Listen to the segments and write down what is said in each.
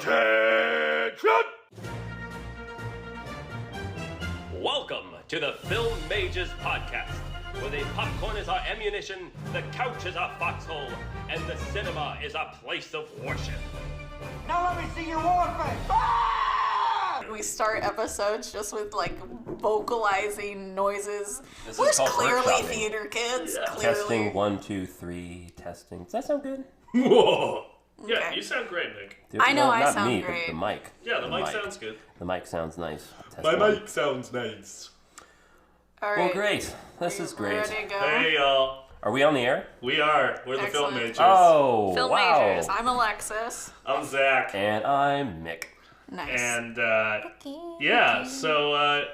Attention! Welcome to the Film Mages Podcast, where the popcorn is our ammunition, the couch is our foxhole, and the cinema is our place of worship. Now let me see your war face. Ah! We start episodes just with like vocalizing noises. This We're is called clearly workshopping. theater kids. Yeah. Clearly. Testing 1, 2, 3. Testing. Does that sound good? Whoa! Yeah, Okay. you sound great, Nick. I know I not sound me, great. But the mic. Yeah, the mic sounds good. The mic sounds nice. Test My one. mic sounds nice. All right. Well, great. This is We're great. ready to go. Hey, y'all. Are we on the air? We are. We're the Film Excellent. Majors. Oh, Film wow. Majors. I'm Alexis. I'm Zack. And I'm Mick. Nice. And, yeah, so,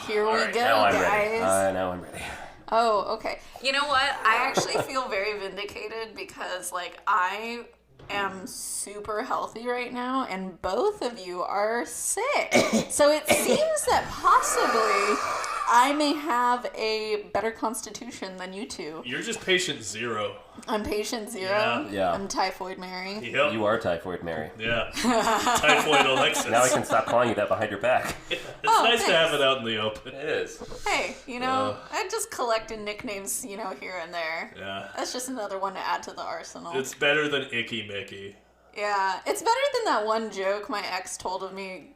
Here we right, go, Now I'm ready. guys. Now I'm ready. Oh, okay. You know what? I actually feel very vindicated because, like, I am super healthy right now, and both of you are sick. So it seems that possibly I may have a better constitution than you two. you're just patient zero. I'm patient zero. Yeah. I'm Typhoid Mary. Yep. You are Typhoid Mary. Yeah. Typhoid Alexis. Now I can stop calling you that behind your back. It's Oh, nice to have thanks. it out in the open. It is. Hey, you know, I just collected nicknames, you know, here and there. Yeah. That's just another one to add to the arsenal. It's better than Icky Mickey. Yeah, it's better than that one joke my ex told of me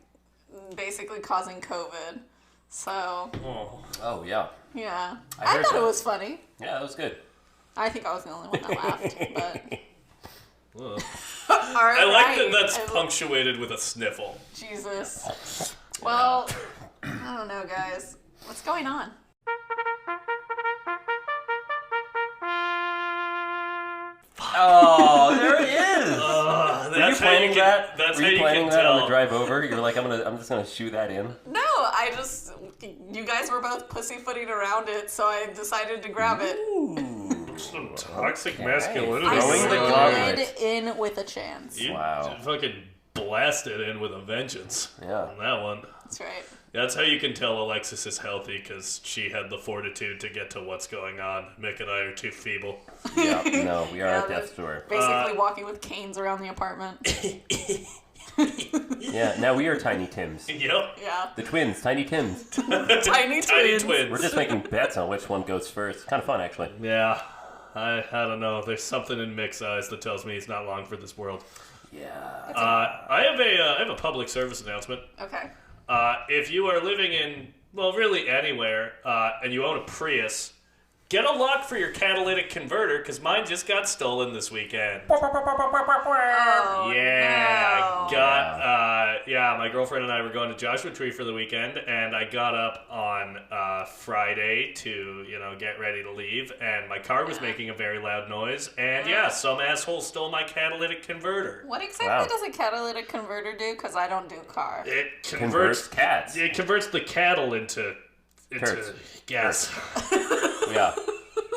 basically causing COVID. So, Oh. Oh, yeah. yeah. I I heard thought that. it was funny. Yeah, that was good. I think I was the only one that laughed, but... Well. All right, I like that that's I- punctuated with a sniffle. Jesus. Well, I don't know, guys. What's going on? Oh, there it is. Were you That's how planning you that? can, that's Were how you you planning can that on tell. the drive over? You were like, I'm just gonna shoot that in. No, you guys were both pussyfooting around it, so I decided to grab it. Some toxic Okay. masculinity. I Throwing the going on. gauntlet. slid in with a chance. You Wow. fucking blasted in with a vengeance Yeah. on that one. That's right. That's how you can tell Alexis is healthy, because she had the fortitude to get to what's going on. Mick and I are too feeble. Yeah. No, we are Yeah, at death's door. Basically walking with canes around the apartment. Yeah. Now we are Tiny Tims. Yep. Yeah. The twins, Tiny Tims. Tiny Tiny twins. twins. We're just making bets on which one goes first. Kind of fun, actually. Yeah. I don't know. There's something in Mick's eyes that tells me he's not long for this world. Yeah. I have a public service announcement. Okay. If you are living in, well, really anywhere, and you own a Prius, get a lock for your catalytic converter, because mine just got stolen this weekend. Oh, Yeah, no. my girlfriend and I were going to Joshua Tree for the weekend, and I got up on Friday to, get ready to leave, and my car was making a very loud noise, and some asshole stole my catalytic converter. What exactly Wow. does a catalytic converter do? Because I don't do cars. It Converts cats. It converts the cattle into Turds. gas. Yeah.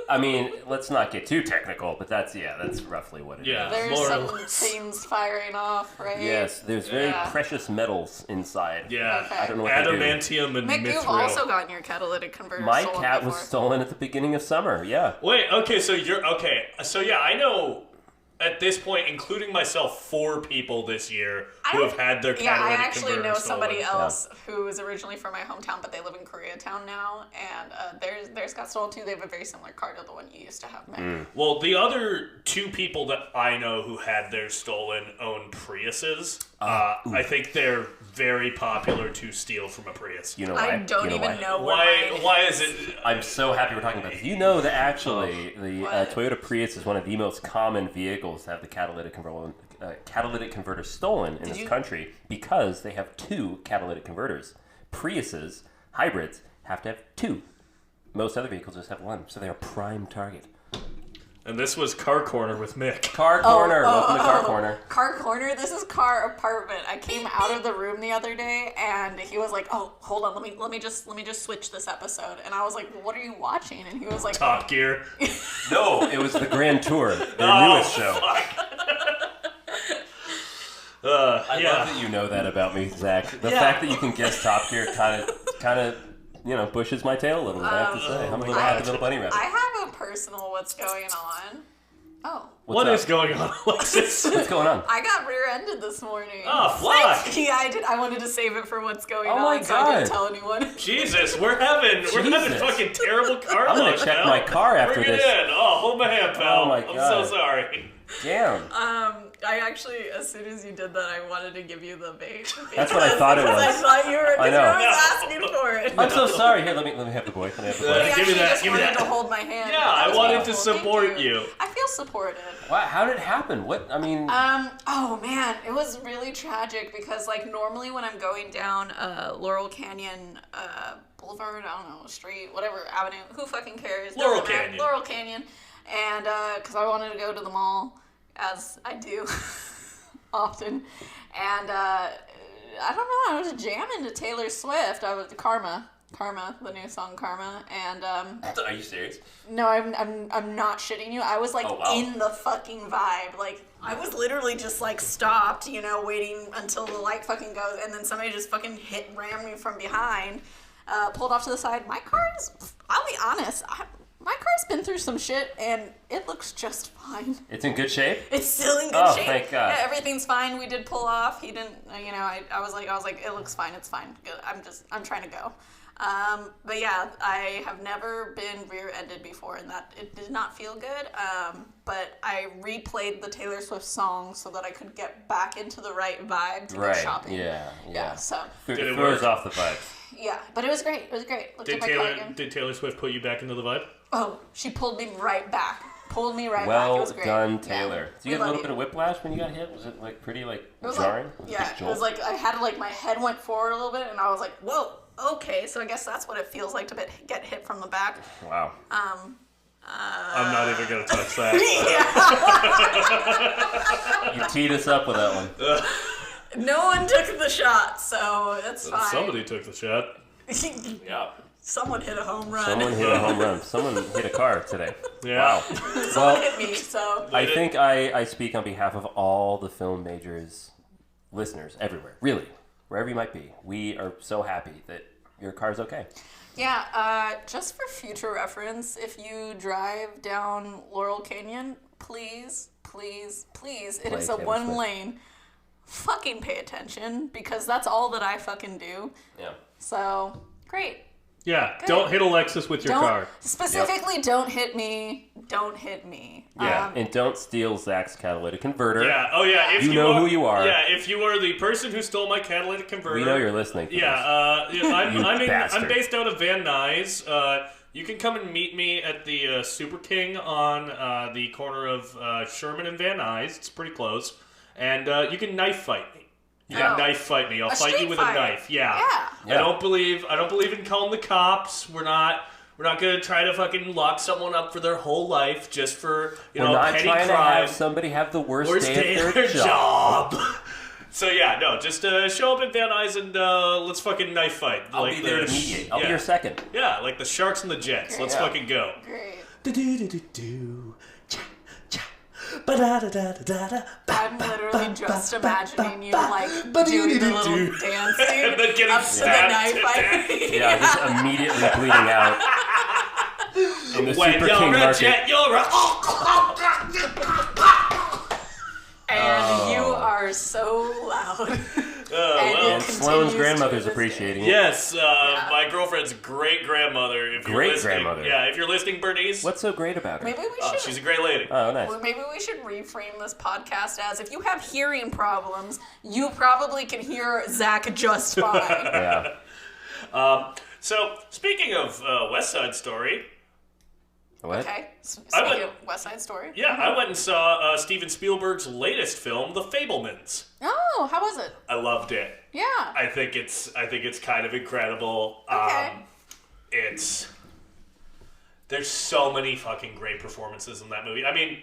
I mean, let's not get too technical, but that's roughly what it is. Yeah. There's more or some less. things firing off, right? Yes, there's very Yeah. precious metals inside. Yeah, Okay. I don't know what they do. adamantium and Mick, mithril. you've also gotten your catalytic converter My stolen cat was before. stolen at the beginning of summer. Yeah. Wait, okay, so I know at this point, including myself, 4 people this year who have had their Yeah, I catalytic actually converter know stolen. somebody else who is originally from my hometown, but they live in Koreatown now, and theirs got stolen too. They have a very similar car to the one you used to have, Mick. Well, the other 2 people that I know who had theirs stolen own Priuses. I think they're very popular to steal from a Prius. You know why? I don't You know even why? know where Why is it? I'm so happy we're talking about this. You know that actually the What? Toyota Prius is one of the most common vehicles to have the catalytic converter stolen in this you- country because they have 2 catalytic converters. Priuses, hybrids, have to have 2. Most other vehicles just have 1, so they're a prime target. And this was Car Corner with Mick. Car Corner, welcome to Car Corner. Car Corner, this is Car Apartment. I came out of the room the other day, and he was like, "Oh, hold on, let me just switch this episode." And I was like, "What are you watching?" And he was like, Top Gear. No, it was the Grand Tour, their newest show. I love that you know that about me, Zach. The fact that you can guess Top Gear kind of, bushes my tail a little bit. I have to say, I'm a little happy little bunny rabbit. I have a personal what's going on. Oh, What is going on, Alexis? What's going on? I got rear-ended this morning. Oh, fuck. Yeah, I did. I wanted to save it for what's going Oh my on, so I didn't God. tell anyone. Jesus, we're having fucking terrible car I'm gonna luck check now. my car after Bring this. it in. Oh, hold my hand, pal. Oh my I'm God. so sorry. Damn. I actually, as soon as you did that, I wanted to give you the bait. That's what I thought it Because I was. thought you were I know. asking for it. I'm so sorry. Here, let me have the boy. Let me have the boy. You Give me actually that, just give me wanted that. to hold my hand. Yeah, That I was wanted to beautiful. Thank support you. I feel supported. Wow, how did it happen? What? I mean, Oh man, it was really tragic because like normally when I'm going down Laurel Canyon Boulevard, I don't know, street, whatever avenue, who fucking cares? Laurel Doesn't matter. Canyon. Laurel Canyon, and because I wanted to go to the mall, as I do often, and I don't know, I was jamming to Taylor Swift. I was Karma, the new song Karma, and are you serious? no, I'm not shitting you. I was like Oh, wow. in the fucking vibe. Like I was literally just like stopped, waiting until the light fucking goes, and then somebody just fucking rammed me from behind, pulled off to the side. My car's, I'll be honest, my car's been through some shit, and it looks just fine. It's in good shape. It's still in good Oh, shape. thank God. Yeah, everything's fine. We did pull off. He didn't, I was like, it looks fine. It's fine. Good. I'm trying to go. But yeah, I have never been rear-ended before, and that it did not feel good. But I replayed the Taylor Swift song so that I could get back into the right vibe to go Right. shopping. Yeah. So Did it throws work? off the vibes. yeah, but it was great. It was great. Looked at my cardigan. Did Taylor Swift put you back into the vibe? Oh, she pulled me right back. Pulled me right back. It Well was great. done, Yeah. Taylor. Did you We get a love little bit of whiplash when you got hit? Was it like pretty It was jarring? like, yeah, Like a it was jolt? like I had like my head went forward a little bit, and I was like, whoa, okay, so I guess that's what it feels like to get hit from the back. Wow. I'm not even gonna touch that. You teed us up with that one. No one took the shot, so it's fine. Somebody took the shot. Yeah. Someone hit a home run. Someone hit a home run. Someone hit a car today. Yeah. Wow. Someone hit me, so. I think I speak on behalf of all the Film Majors listeners everywhere. Really, wherever you might be. We are so happy that your car's okay. Yeah, just for future reference, if you drive down Laurel Canyon, please, it is a Taylor one Swift. lane. Fucking pay attention, because that's all that I fucking do. Yeah. So, great. Yeah. Good. Don't hit Alexis with your Don't, car. specifically, don't hit me. Don't hit me. Yeah. And don't steal Zach's catalytic converter. Yeah. Oh yeah. If You know who you are. Yeah. If you are the person who stole my catalytic converter, We know you're listening. To Yeah, this. I'm bastard. based out of Van Nuys. You can come and meet me at the Super King on the corner of Sherman and Van Nuys. It's pretty close, and you can knife fight me. You can Oh. knife fight me. I'll A fight you street with fight. a knife. Yeah. Yeah. Yeah. I don't believe in calling the cops. We're not gonna try to fucking lock someone up for their whole life just for We're a not petty trying to crime. have somebody have the worst Worst day of their job. So yeah, no, just show up at Van Nuys and let's fucking knife fight. I'll like be there to the mediate. I'll be yeah. your second. Yeah, like the Sharks and the Jets. Let's Yeah. fucking go. Great. I'm literally just imagining you like doing the little dance And then getting up to the stabbed knife to fight. Yeah, just immediately bleeding out. In the When Super you're King a market. jet, you're a. And you are so loud. And Sloane's grandmother's appreciating it. Yes, my girlfriend's great grandmother. If you're listening, Great-grandmother. yeah, if you're listening, Bernice. What's so great about her? Maybe we Oh, should. she's a great lady. Oh, nice. Well, maybe we should reframe this podcast as if you have hearing problems, you probably can hear Zack just fine. Yeah. So speaking of West Side Story, What? Okay. I Speaking went- of West Side Story. yeah, I went and saw Steven Spielberg's latest film, The Fabelmans. Oh, how was it? I loved it. Yeah. I think it's kind of incredible. Okay. There's so many fucking great performances in that movie. I mean,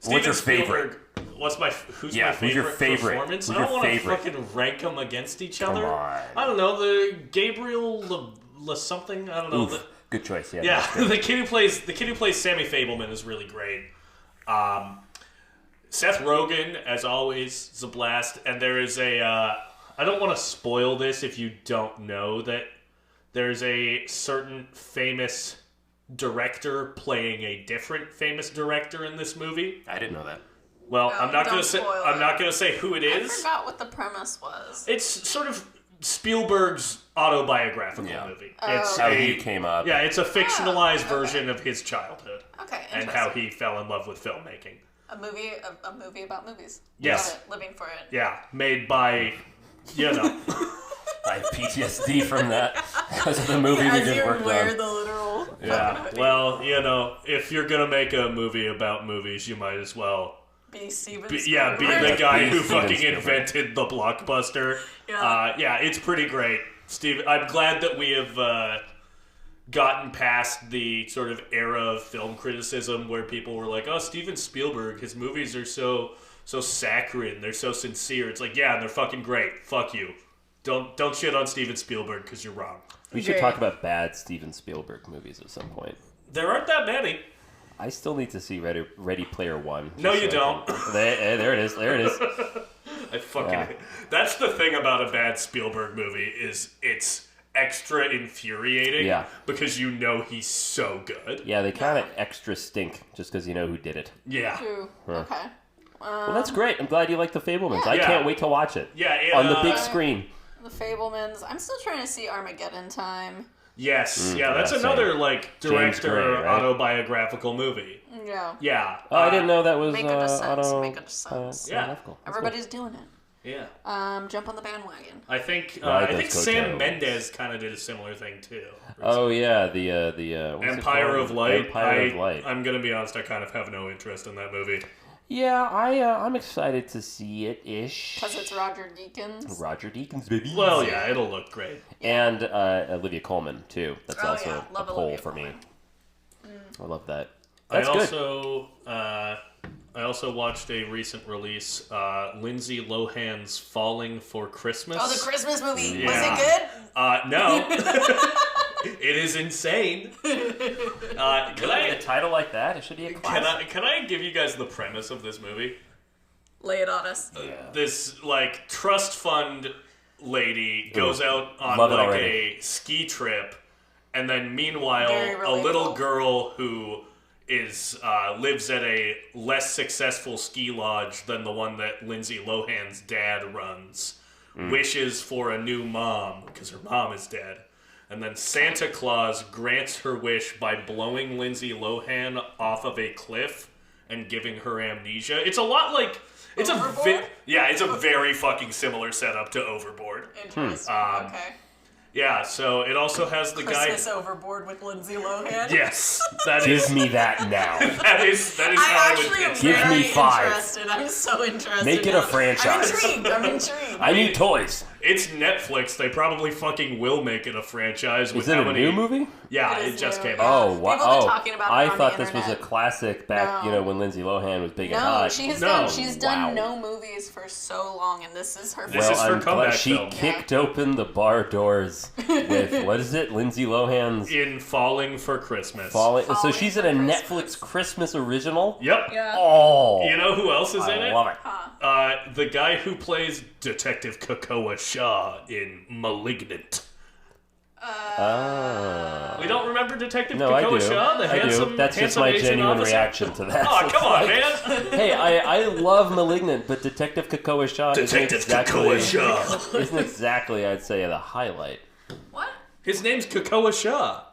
What's your Steven favorite? Spielberg. Who's Yeah, my who's your favorite? performance? Who's I don't your want to favorite? fucking rank them against each Come other. on. I don't know, the Gabriel La something. I don't know. Oof. Good choice. Yeah. Yeah, that's good. the kid who plays Sammy Fabelman is really great. Seth Rogen, as always, is a blast. And there is a I don't want to spoil this if you don't know that there's a certain famous director playing a different famous director in this movie. I didn't know that. Well, No, I'm not don't gonna say. spoil I'm it. not gonna say who it I is. forgot what the premise was. It's sort of Spielberg's autobiographical movie. It's How he came up. Yeah, it's a fictionalized version of his childhood Okay, and interesting. how he fell in love with filmmaking. A movie about movies. Yes. Love it. Living for it. Yeah, made by, you know. I have PTSD from that because of the movie we just worked on. the literal. Yeah, well, you know, if you're gonna make a movie about movies, you might as well Be Steven be Spielberg. the guy Be who Steven fucking Spielberg. invented the blockbuster. Yeah. Yeah, it's pretty great. Steve, I'm glad that we have gotten past the sort of era of film criticism where people were like, oh, Steven Spielberg, his movies are so saccharine, they're so sincere. It's like, yeah, and they're fucking great. Fuck you. Don't shit on Steven Spielberg because you're wrong. We should talk about bad Steven Spielberg movies at some point. There aren't that many. I still need to see Ready Player One. No, you don't. There it is. There it is. I fucking Yeah. That's the thing about a bad Spielberg movie is it's extra infuriating because you know he's so good. Yeah, they kind of extra stink just because you know who did it. Yeah. True. Okay. Well, that's great. I'm glad you like The Fabelmans. I Yeah. can't wait to watch it. Yeah, On the big screen. The Fabelmans. I'm still trying to see Armageddon Time. Yes. Yeah, that's yeah, another same. like James director Gray, right? autobiographical movie. Yeah. Yeah. Oh, I didn't know that was Make good sense. auto. Make good sense. Yeah. biographical. That's Everybody's doing it. Yeah. Jump on the bandwagon. I think Ride I those think Sam coattails. Mendes kind of did a similar thing too. Oh yeah, the what's it Empire called? of Light. Empire of Light. I'm gonna be honest. I kind of have no interest in that movie. Yeah, I'm excited to see it ish. Because it's Roger Deakins. Roger Deakins, baby. Well, yeah, it'll look great. And Olivia Colman too. That's Oh, also yeah. a Love poll Olivia for me. Colman. I love that. That's good. I also watched a recent release, Lindsay Lohan's "Falling for Christmas." Oh, the Christmas movie. Yeah. Was it good? No. It is insane. Can Really, a I title like that? It should be a classic. can I give you guys the premise of this movie? Lay it on us. This like trust fund lady goes out on love it like already. a ski trip, and then meanwhile Very a little relatable. girl who is lives at a less successful ski lodge than the one that Lindsay Lohan's dad runs wishes for a new mom because her mom is dead. And then Santa Claus grants her wish by blowing Lindsay Lohan off of a cliff and giving her amnesia. It's a lot like it's Overboard? it's a very fucking similar setup to Overboard. Interesting. Okay. Yeah, so it also has the Christmas guy. Overboard with Lindsay Lohan. Yes, that is Give me that now. that is how I would actually am pitch Give that. me very 5. interested. I'm so interested. Make it a now. franchise. I'm intrigued. I need toys. It's Netflix. They probably fucking will make it a franchise. With Is it how a many... new movie? Yeah, It it is just new. came Yeah. out. Oh, wow. People have been talking about it I on thought the this was a internet. classic back, No. when Lindsay Lohan was big and No, hot. she has No. done. She's done Wow. no movies for so long, and this is her. This first. is her I'm comeback glad she film. kicked open the bar doors with, what is it, Lindsay Lohan's In Falling for Christmas. Falling. So Falling she's for in a Christmas. Netflix Christmas original? Yep. Yeah. Oh. You know who else is in I it? love it. The guy who plays Detective Cocoa Shaw in *Malignant*. We don't remember Detective No, I Cocoa do. Shaw, the I handsome, do. That's just handsome my Asian genuine officer? reaction to that. Oh, It's come on, like, man! Hey, I love *Malignant*, but Detective Cocoa Shaw Detective Cocoa Shaw. isn't exactly, I'd say, the highlight. What? His name's Cocoa Shaw.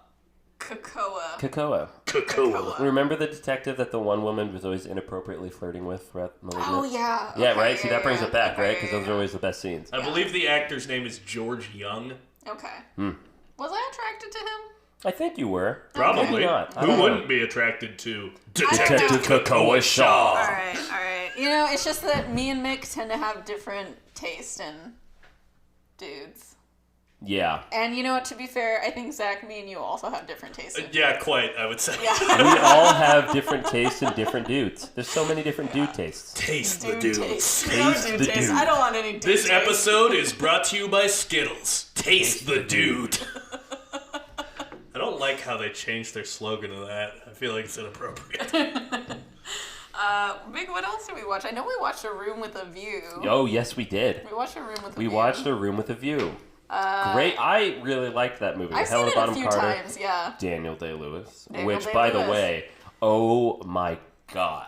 Cocoa. Cocoa. Cocoa. Remember the detective that the one woman was always inappropriatly flirting with throughout *Malignant*? Oh yeah. Yeah, Okay, right? See, that brings yeah, it back, okay, right? Because those yeah. are always the best scenes. I believe the actor's name is George Young. Okay. Hmm. Was I attracted to him? I think you were. Probably. Maybe not. I Who don't know. wouldn't be attracted to Detective Detective Cocoa Shaw. All right, all right. You know, it's just that me and Mick tend to have different taste in dudes. Yeah. And you know what? To be fair, I think Zach, me and you also have different tastes. In Yeah, quite, I would say. We all have different tastes in different dudes. There's so many different dude tastes. Taste the dude dudes. taste. Taste No dude the taste. dude. I don't want any dude This taste. episode is brought to you by Skittles. Taste the dude. I don't like how they changed their slogan to that. I feel like it's inappropriate. Mick, what else did we watch? I know we watched A Room with a View. Oh, yes, we did. We watched A Room with a We View. watched A Room with a View. Great. I really liked that movie. I've seen it a few times, yeah. Daniel Day-Lewis. Daniel Which, Day-Lewis. by the way, oh my God.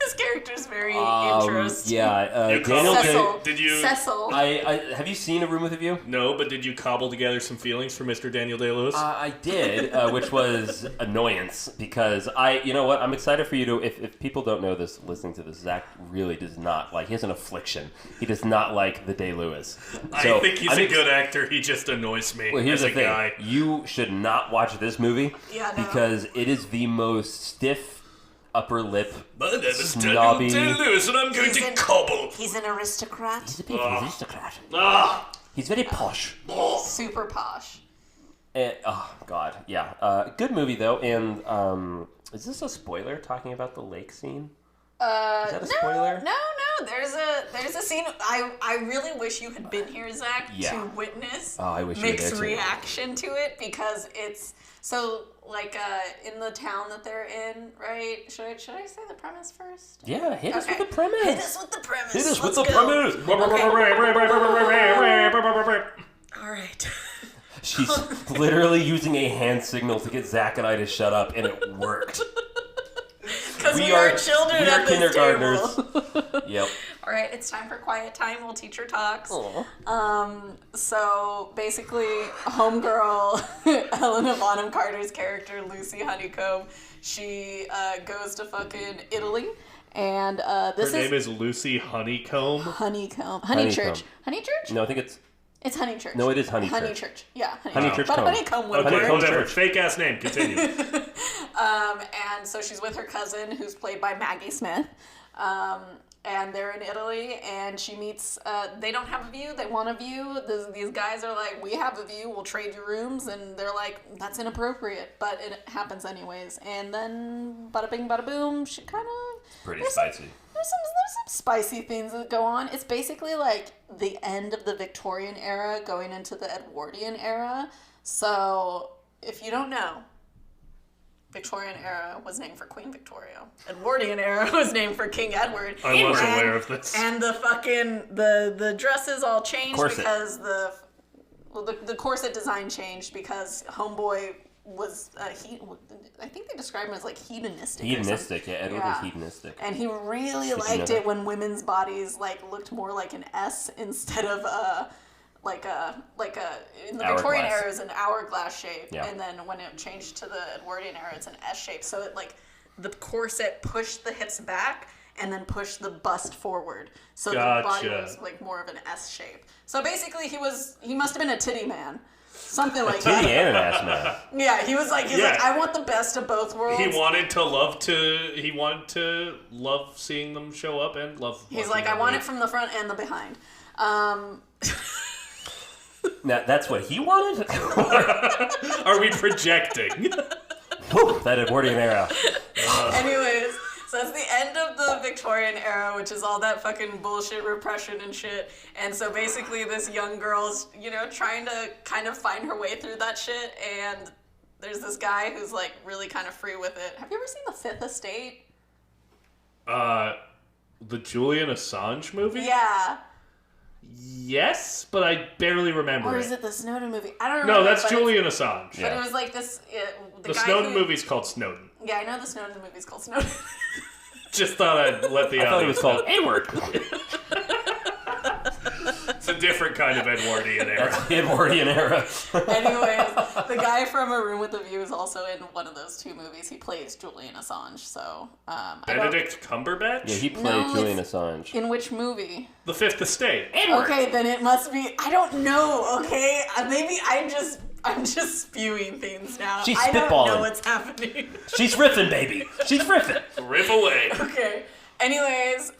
His character's very interesting. Yeah, You Daniel Cecil. Day... Did you? Cecil. Have you seen A Room with a View? No, but did you cobble together some feelings for Mr. Daniel Day-Lewis? I did, which was annoyance, because you know what, I'm excited for you to, if people don't know this, listening to this, Zack really does not like, he has an affliction. He does not like the Day-Lewis. So, I think he's a good actor, he just annoys me well, here's as the a thing. guy. You should not watch this movie, Yeah, no. because it is the most stiff upper lip, My name is snobby. Daniel Day-Lewis, and I'm going to cobble. He's an aristocrat. He's a bit of an aristocrat. Ah! He's very posh. Super posh. And, oh, God, yeah. Good movie, though, and is this a spoiler, talking about the lake scene? Is that a spoiler? No. There's a scene. I really wish you had been here, Zach, Yeah. to witness Oh, I wish you were Mick's there, too. reaction to it, because it's so like in the town that they're in, right? Should I say the premise first? Yeah, hit us Okay. with the premise. Hit us with the premise. Hit us with Let's the go. premise. All right. She's literally using a hand signal to get Zack and I to shut up, and it worked. Because we are children at this kindergartners. table. Yep. All right, it's time for quiet time while teacher talks. Aw. So basically, homegirl, Helena Bonham Carter's character, Lucy Honeycomb, she goes to fucking Italy, and this Her name is Lucy Honeycomb. Honeycomb. Honeycomb. Honeychurch. Honeychurch? No, I think it's... It's Honeychurch. No, it is Honeychurch. Honeychurch. Yeah. Honeychurch But Comb. Honeycomb would Okay, work. whatever. Fake ass name. Continue. And so she's with her cousin, who's played by Maggie Smith. And they're in Italy, and she meets, they don't have a view, they want a view. These guys are like, we have a view, we'll trade you rooms. And they're like, that's inappropriate, but it happens anyways. And then, bada bing, bada boom, she kind of... Pretty spicy. There's some spicy things that go on. It's basically like the end of the Victorian era going into the Edwardian era. So, if you don't know, Victorian era was named for Queen Victoria. Edwardian era was named for King Edward. I was aware of this. And the fucking the dresses all changed Corset. because the corset design changed because Homeboy was I think they describe him as like hedonistic. Hedonistic, yeah. Edward was hedonistic. And he really you know liked that? it when women's bodies like looked more like an S instead of like a in the Victorian Hourglass. era is an hourglass shape, Yeah. and then when it changed to the Edwardian era, it's an S shape. So it like the corset pushed the hips back and then pushed the bust forward, so the body Gotcha. was like more of an S shape. So basically, he must have been a titty man. Something like Titty that. and an ass man. Yeah, he was like, I want the best of both worlds. He wanted to love seeing them show up and love. He's watching like, I them want it leave. from the front and the behind. Now, that's what he wanted? Are we projecting? Whew, that Edwardian era. Anyways, so that's the end of the Victorian era, which is all that fucking bullshit repression and shit. And so basically this young girl's, trying to kind of find her way through that shit. And there's this guy who's like really kind of free with it. Have you ever seen The Fifth Estate? The Julian Assange movie? Yeah. Yes, but I barely remember Or it. is it the Snowden movie? I don't remember. No, that's but Julian Assange. But it was like this... The guy Snowden who, movie's called Snowden. Yeah, I know the Snowden movie's called Snowden. Just thought I'd let the I thought it was audience called know. Edward. It's a different kind of Edwardian era. That's the Edwardian era. Anyways, the guy from A Room with a View is also in one of those two movies. He plays Julian Assange, so... Benedict Cumberbatch? Yeah, he played No, Julian it's- Assange. In which movie? The Fifth Estate. Okay, then it must be... I don't know, okay? Maybe I'm just spewing things now. She's I don't spitballing. know what's happening. She's riffing, baby. She's riffing. Riff away. Okay. Anyways,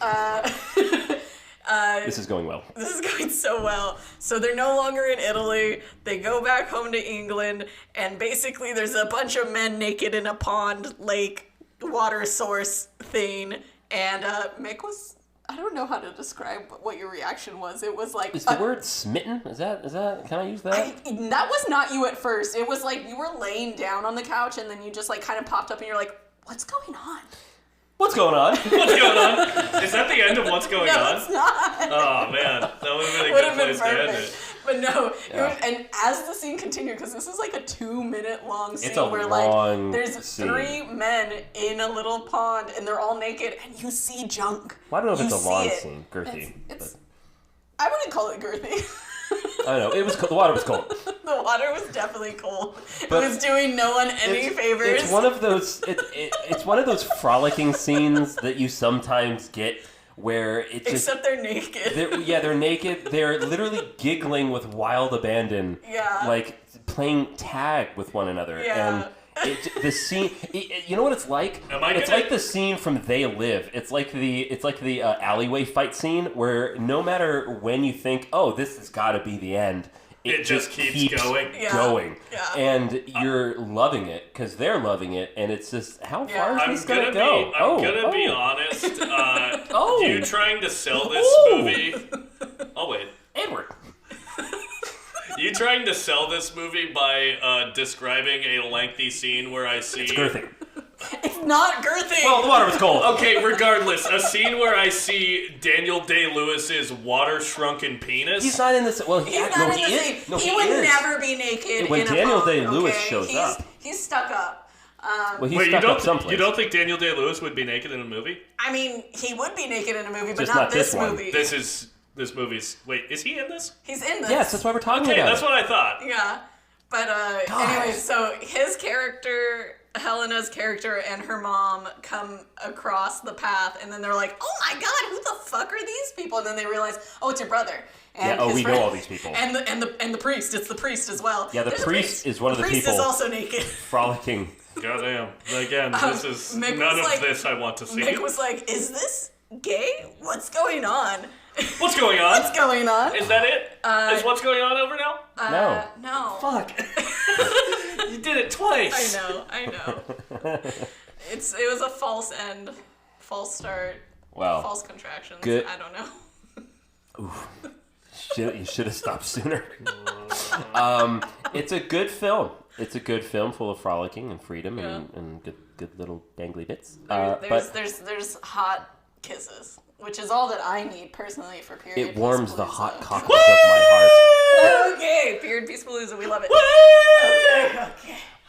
This is going well. this is going so well. So they're no longer in Italy. They go back home to England, and basically there's a bunch of men naked in a pond, lake, water source thing. And Mick was... I don't know how to describe what your reaction was. It was like... Is the word smitten? Is that, can I use that? That was not you at first. It was like you were laying down on the couch, and then you just like kind of popped up, and you're like, what's going on? What's going on? What's going on? Is that the end of What's Going No, On? it's not. Oh, man. That would have been a Would good have been place to end perfect. it. But no, and as the scene continued, because this is like a 2-minute long scene where there's scene. 3 men in a little pond and they're all naked and you see junk. Well, I don't know if it's a long scene, girthy. I wouldn't call it girthy. I don't know. The water was cold. The water was definitely cold. But it was doing no one any favors. It's one of those. It's one of those frolicking scenes that you sometimes get where it just. Except they're naked. They're naked. They're literally giggling with wild abandon. Yeah. Like playing tag with one another. Yeah. And the scene. You know what it's like? It's like the scene from They Live. It's like the alleyway fight scene where no matter when you think, oh, this has got to be the end. It just keeps going. Yeah. And you're loving it because they're loving it, and it's just how far is this gonna go? I'm gonna be honest. You trying to sell this movie? Oh wait, Edward. You trying to sell this movie by describing a lengthy scene where I see? It's girthy. It's not girthy. Well, the water was cold. Okay, regardless, a scene where I see Daniel Day-Lewis's water-shrunken penis. He's not in this. Well, He's not in the scene. He would never be naked. When in Daniel a Day-Lewis shows up, he's stuck up. Well, he's stuck up someplace. You don't think Daniel Day-Lewis would be naked in a movie? I mean, he would be naked in a movie, but Just not not this this one. movie. This movie's. Wait, is he in this? He's in this. Yes, that's why we're talking Okay, about that's it. what I thought. Yeah. But anyway, so his character, Helena's character, and her mom come across the path, and then they're like, "Oh my God, who the fuck are these people?" And then they realize, "Oh, it's your brother." And we know all these people. And the priest. It's the priest as well. Yeah, the priest is one of the people. The priest is also naked. Frolicking. Goddamn. Again, this is Mick none was of like- this I want to see. Mick was like, "Is this gay? What's going on?" What's going on? What's going on? Is that it? Is what's going on over now? No. Fuck. You did it twice. I know. It was a false end, false start, Wow. false contractions. Good. I don't know. Oof. You should have stopped sooner. It's a good film. It's a good film full of frolicking and freedom and good little dangly bits. There's hot kisses, which is all that I need personally for Period Piece It warms Palooza. the hot cockles of my heart. Okay, Period Piece Palooza, we love it.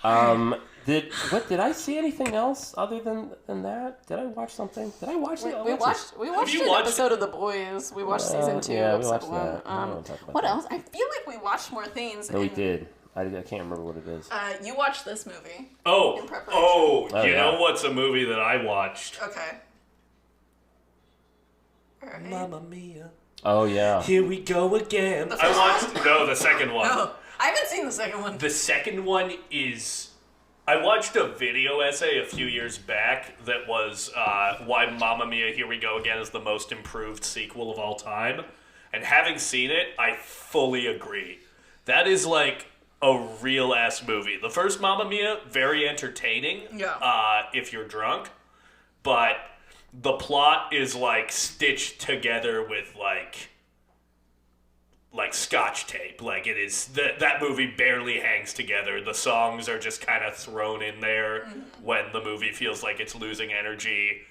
Okay. Did I see anything else other than that? Did I watch something? Did I watch it? We watched an episode of The Boys. We watched season 2, yeah, we episode watched 1. that. I don't wanna talk about What that. else? I feel like we watched more things. No, we did. I can't remember what it is. You watched this movie. In Oh, preparation. you yeah. know what's a movie that I watched? Okay. Alright. Mamma Mia. Oh yeah. Here we go again. The I first watched the second one. Oh, I haven't seen the second one. The second one is. I watched a video essay a few years back that was why Mamma Mia Here We Go Again is the most improved sequel of all time. And having seen it, I fully agree. That is like a real ass movie. The first Mamma Mia, very entertaining. Yeah. If you're drunk. But the plot is like stitched together with like Scotch tape. Like it is that movie barely hangs together. The songs are just kind of thrown in there when the movie feels like it's losing energy.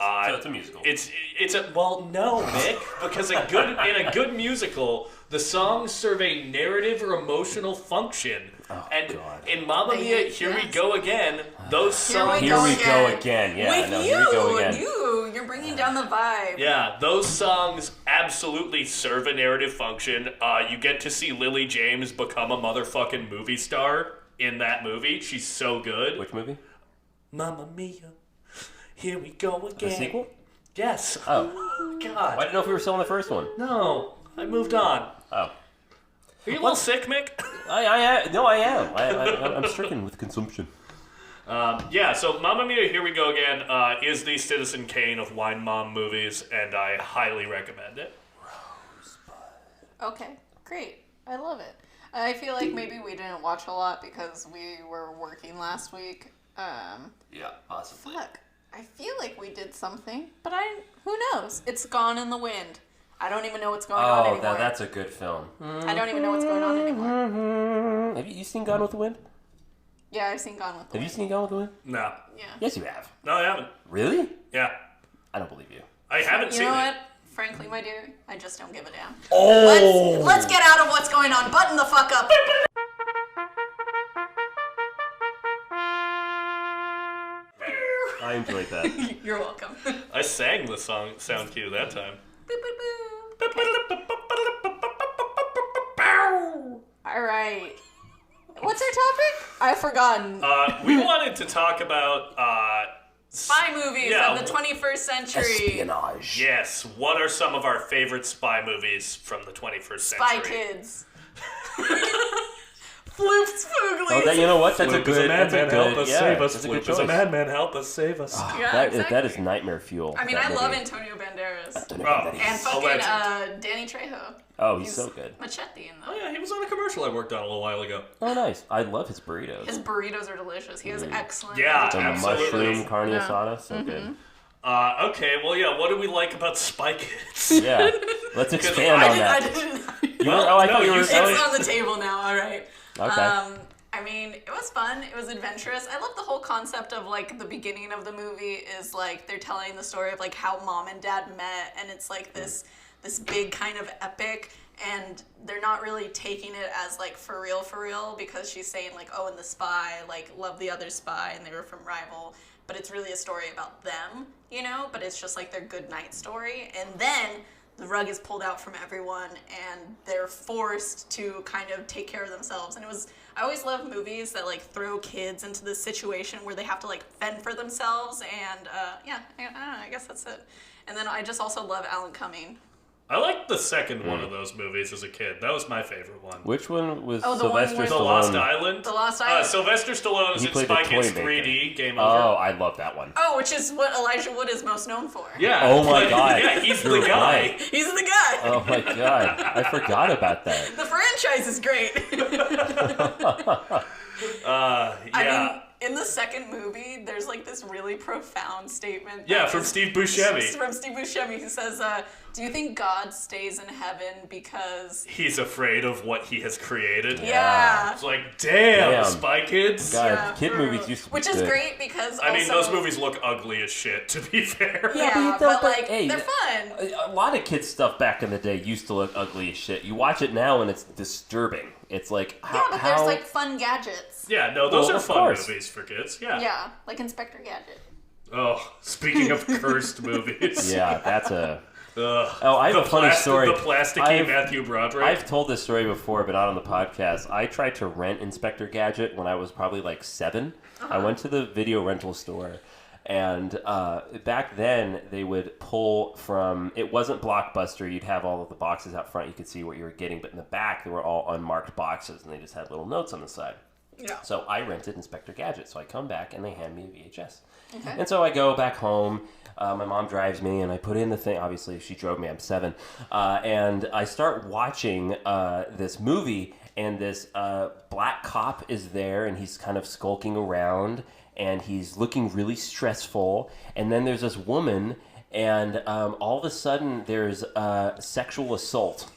So it's a musical. It's a well, no, Mick, because in a good musical, the songs serve a narrative or emotional function. Oh, and God. in Mamma Mia, Here We Go Again, those songs. Here we go again. Yeah, With no, you, here we go again. you're bringing down the vibe. Yeah, those songs absolutely serve a narrative function. You get to see Lily James become a motherfucking movie star in that movie. She's so good. Which movie? Mamma Mia, here we go again. The sequel? Yes. Oh. God. I didn't know if we were still in the first one. No, I moved on. Oh. Are you a little sick, Mick? I am. I'm stricken with consumption. Yeah, so Mamma Mia, Here We Go Again is the Citizen Kane of wine mom movies, and I highly recommend it. Okay, great. I love it. I feel like maybe we didn't watch a lot because we were working last week. Yeah, possibly. Fuck. I feel like we did something, but who knows? It's gone in the wind. I don't even know what's going on anymore. Oh, that's a good film. I don't even know what's going on anymore. Have you seen Gone with the Wind? Yeah, I've seen Gone with the Have you Wind. seen Gone with the Wind? No. Yeah. Yes, you have. No, I haven't. Really? Yeah. I don't believe you. I haven't You seen know it. what? Frankly, my dear, I just don't give a damn. Oh! Let's get out of what's going on. Button the fuck up. I enjoyed that. You're welcome. I sang the song sound cue that time. Boop, boop, boop. All right. What's our topic? I've forgotten. We wanted to talk about Spy movies yeah. of the 21st century. Espionage. yes, what are some of our favorite spy movies from the 21st Spy century? Kids. Floops Fooglies. Oh, you know what? That's Flip a is good. a madman, help us yeah, save us. that's a Flip good is a choice. madman, help us save us. Yeah, That exactly. is nightmare fuel. I mean, that I love movie. Antonio Banderas. Oh, And a fucking legend. Danny Trejo. Oh, he's so good. Machete in Oh them. yeah, he was on a commercial I worked on a little while ago. Oh, nice. I love his burritos. His burritos are delicious. He has excellent. Yeah, The absolutely. mushroom carne Yeah. asada, so good. Okay, well, yeah, what do we like about Spy Kids? Yeah, let's expand I on I that. didn't. You were- oh, I no, thought you were. you It's said oh, on the table now. All right. okay. I mean, it was fun. It was adventurous. I love the whole concept of like the beginning of the movie is like they're telling the story of like how mom and dad met, and it's like this big kind of epic, and they're not really taking it as like for real because she's saying like, oh, and the spy like loved the other spy and they were from rival, but it's really a story about them, you know. But it's just like their good night story, and then the rug is pulled out from everyone and they're forced to kind of take care of themselves. And I always love movies that like throw kids into this situation where they have to like fend for themselves, and yeah, I don't know, I guess that's it. And then I just also love Alan Cumming. I liked the second one of those movies as a kid. That was my favorite one. Which one was Oh, the one Sylvester where- The Stallone? Lost Island? The Lost Island. Sylvester Stallone is He in played Spy the Kids toy maker. 3D. Game Oh, over. I love that one. Oh, which is what Elijah Wood is most known for. Yeah. Oh my but- God. Yeah, he's You're the guy. right. He's the guy. Oh my god, I forgot about that. The franchise is great. Yeah. I mean, in the second movie, there's like this really profound statement. Yeah, that from is- Steve Buscemi. From Steve Buscemi, who says, do you think God stays in heaven because... He's afraid of what he has created. Yeah. It's like, damn, Damn. Spy Kids. God, Yeah, kid for movies real. used to be Which is good. great because I mean, also- those movies look ugly as shit, to be fair. Yeah, but but like, hey, they're fun. A lot of kids' stuff back in the day used to look ugly as shit. You watch it now and it's disturbing. It's like, Yeah, how... but there's like fun gadgets. Yeah, no, those Well, are of fun course. movies for kids. Yeah. Yeah, like Inspector Gadget. Oh, speaking of cursed movies. Yeah, that's a... Ugh. Oh, I have a funny story. The plasticky I've- Matthew Broderick. I've told this story before, but not on the podcast. I tried to rent Inspector Gadget when I was probably like 7. I went to the video rental store, and back then they would pull from... It wasn't Blockbuster. You'd have all of the boxes out front. You could see what you were getting, but in the back, they were all unmarked boxes, and they just had little notes on the side. Yeah. So I rented Inspector Gadget. So I come back, and they hand me a VHS. Okay. And so I go back home. My mom drives me, and I put in the thing. Obviously, if she drove me, I'm 7. And I start watching this movie, and this black cop is there, and he's kind of skulking around, and he's looking really stressful. And then there's this woman, and all of a sudden, there's sexual assault,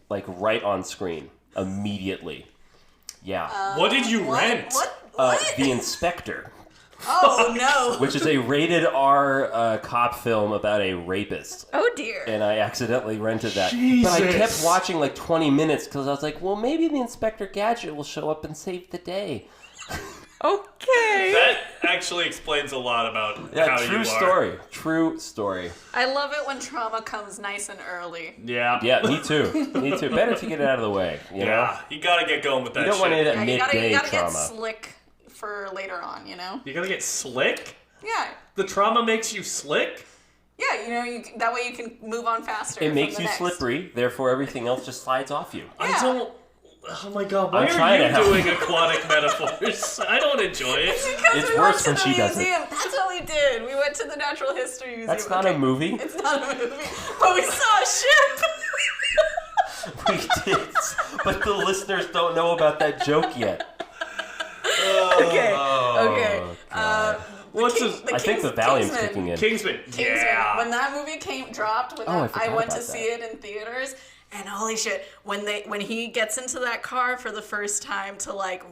like right on screen, immediately. Yeah. what did you rent? What? The Inspector. Oh, no. Which is a rated R cop film about a rapist. Oh, dear. And I accidentally rented that. But I kept Jesus. watching like 20 minutes because I was like, well, maybe the Inspector Gadget will show up and save the day. Okay. That actually explains a lot about Yeah, how true you are. story. True story. I love it when trauma comes nice and early. Yeah. Yeah, me too. Me too. Better to get it out of the way, you know? Yeah. You gotta get going with that You don't shit. want it at Yeah, midday you gotta get trauma. slick for later on, you know? You gotta get slick? Yeah. The trauma makes you slick? Yeah, you know, that way you can move on faster. It from makes the you next. slippery, therefore everything else just slides off you. Yeah. I don't... Oh my god, why I'm are trying to you help. doing aquatic metaphors? I don't enjoy it. Because It's we worse went to when the she does it. museum. That's what we did. We went to the Natural History Museum. That's not a movie. It's not a movie. But we saw a ship. We did. But the listeners don't know about that joke yet. Okay. Okay. What's his... I think the Valium's Kingsman. kicking in. Kingsman. Kingsman. Yeah. When that movie dropped, when Oh, I I forgot went to about see it in theaters, and holy shit, when he gets into that car for the first time to like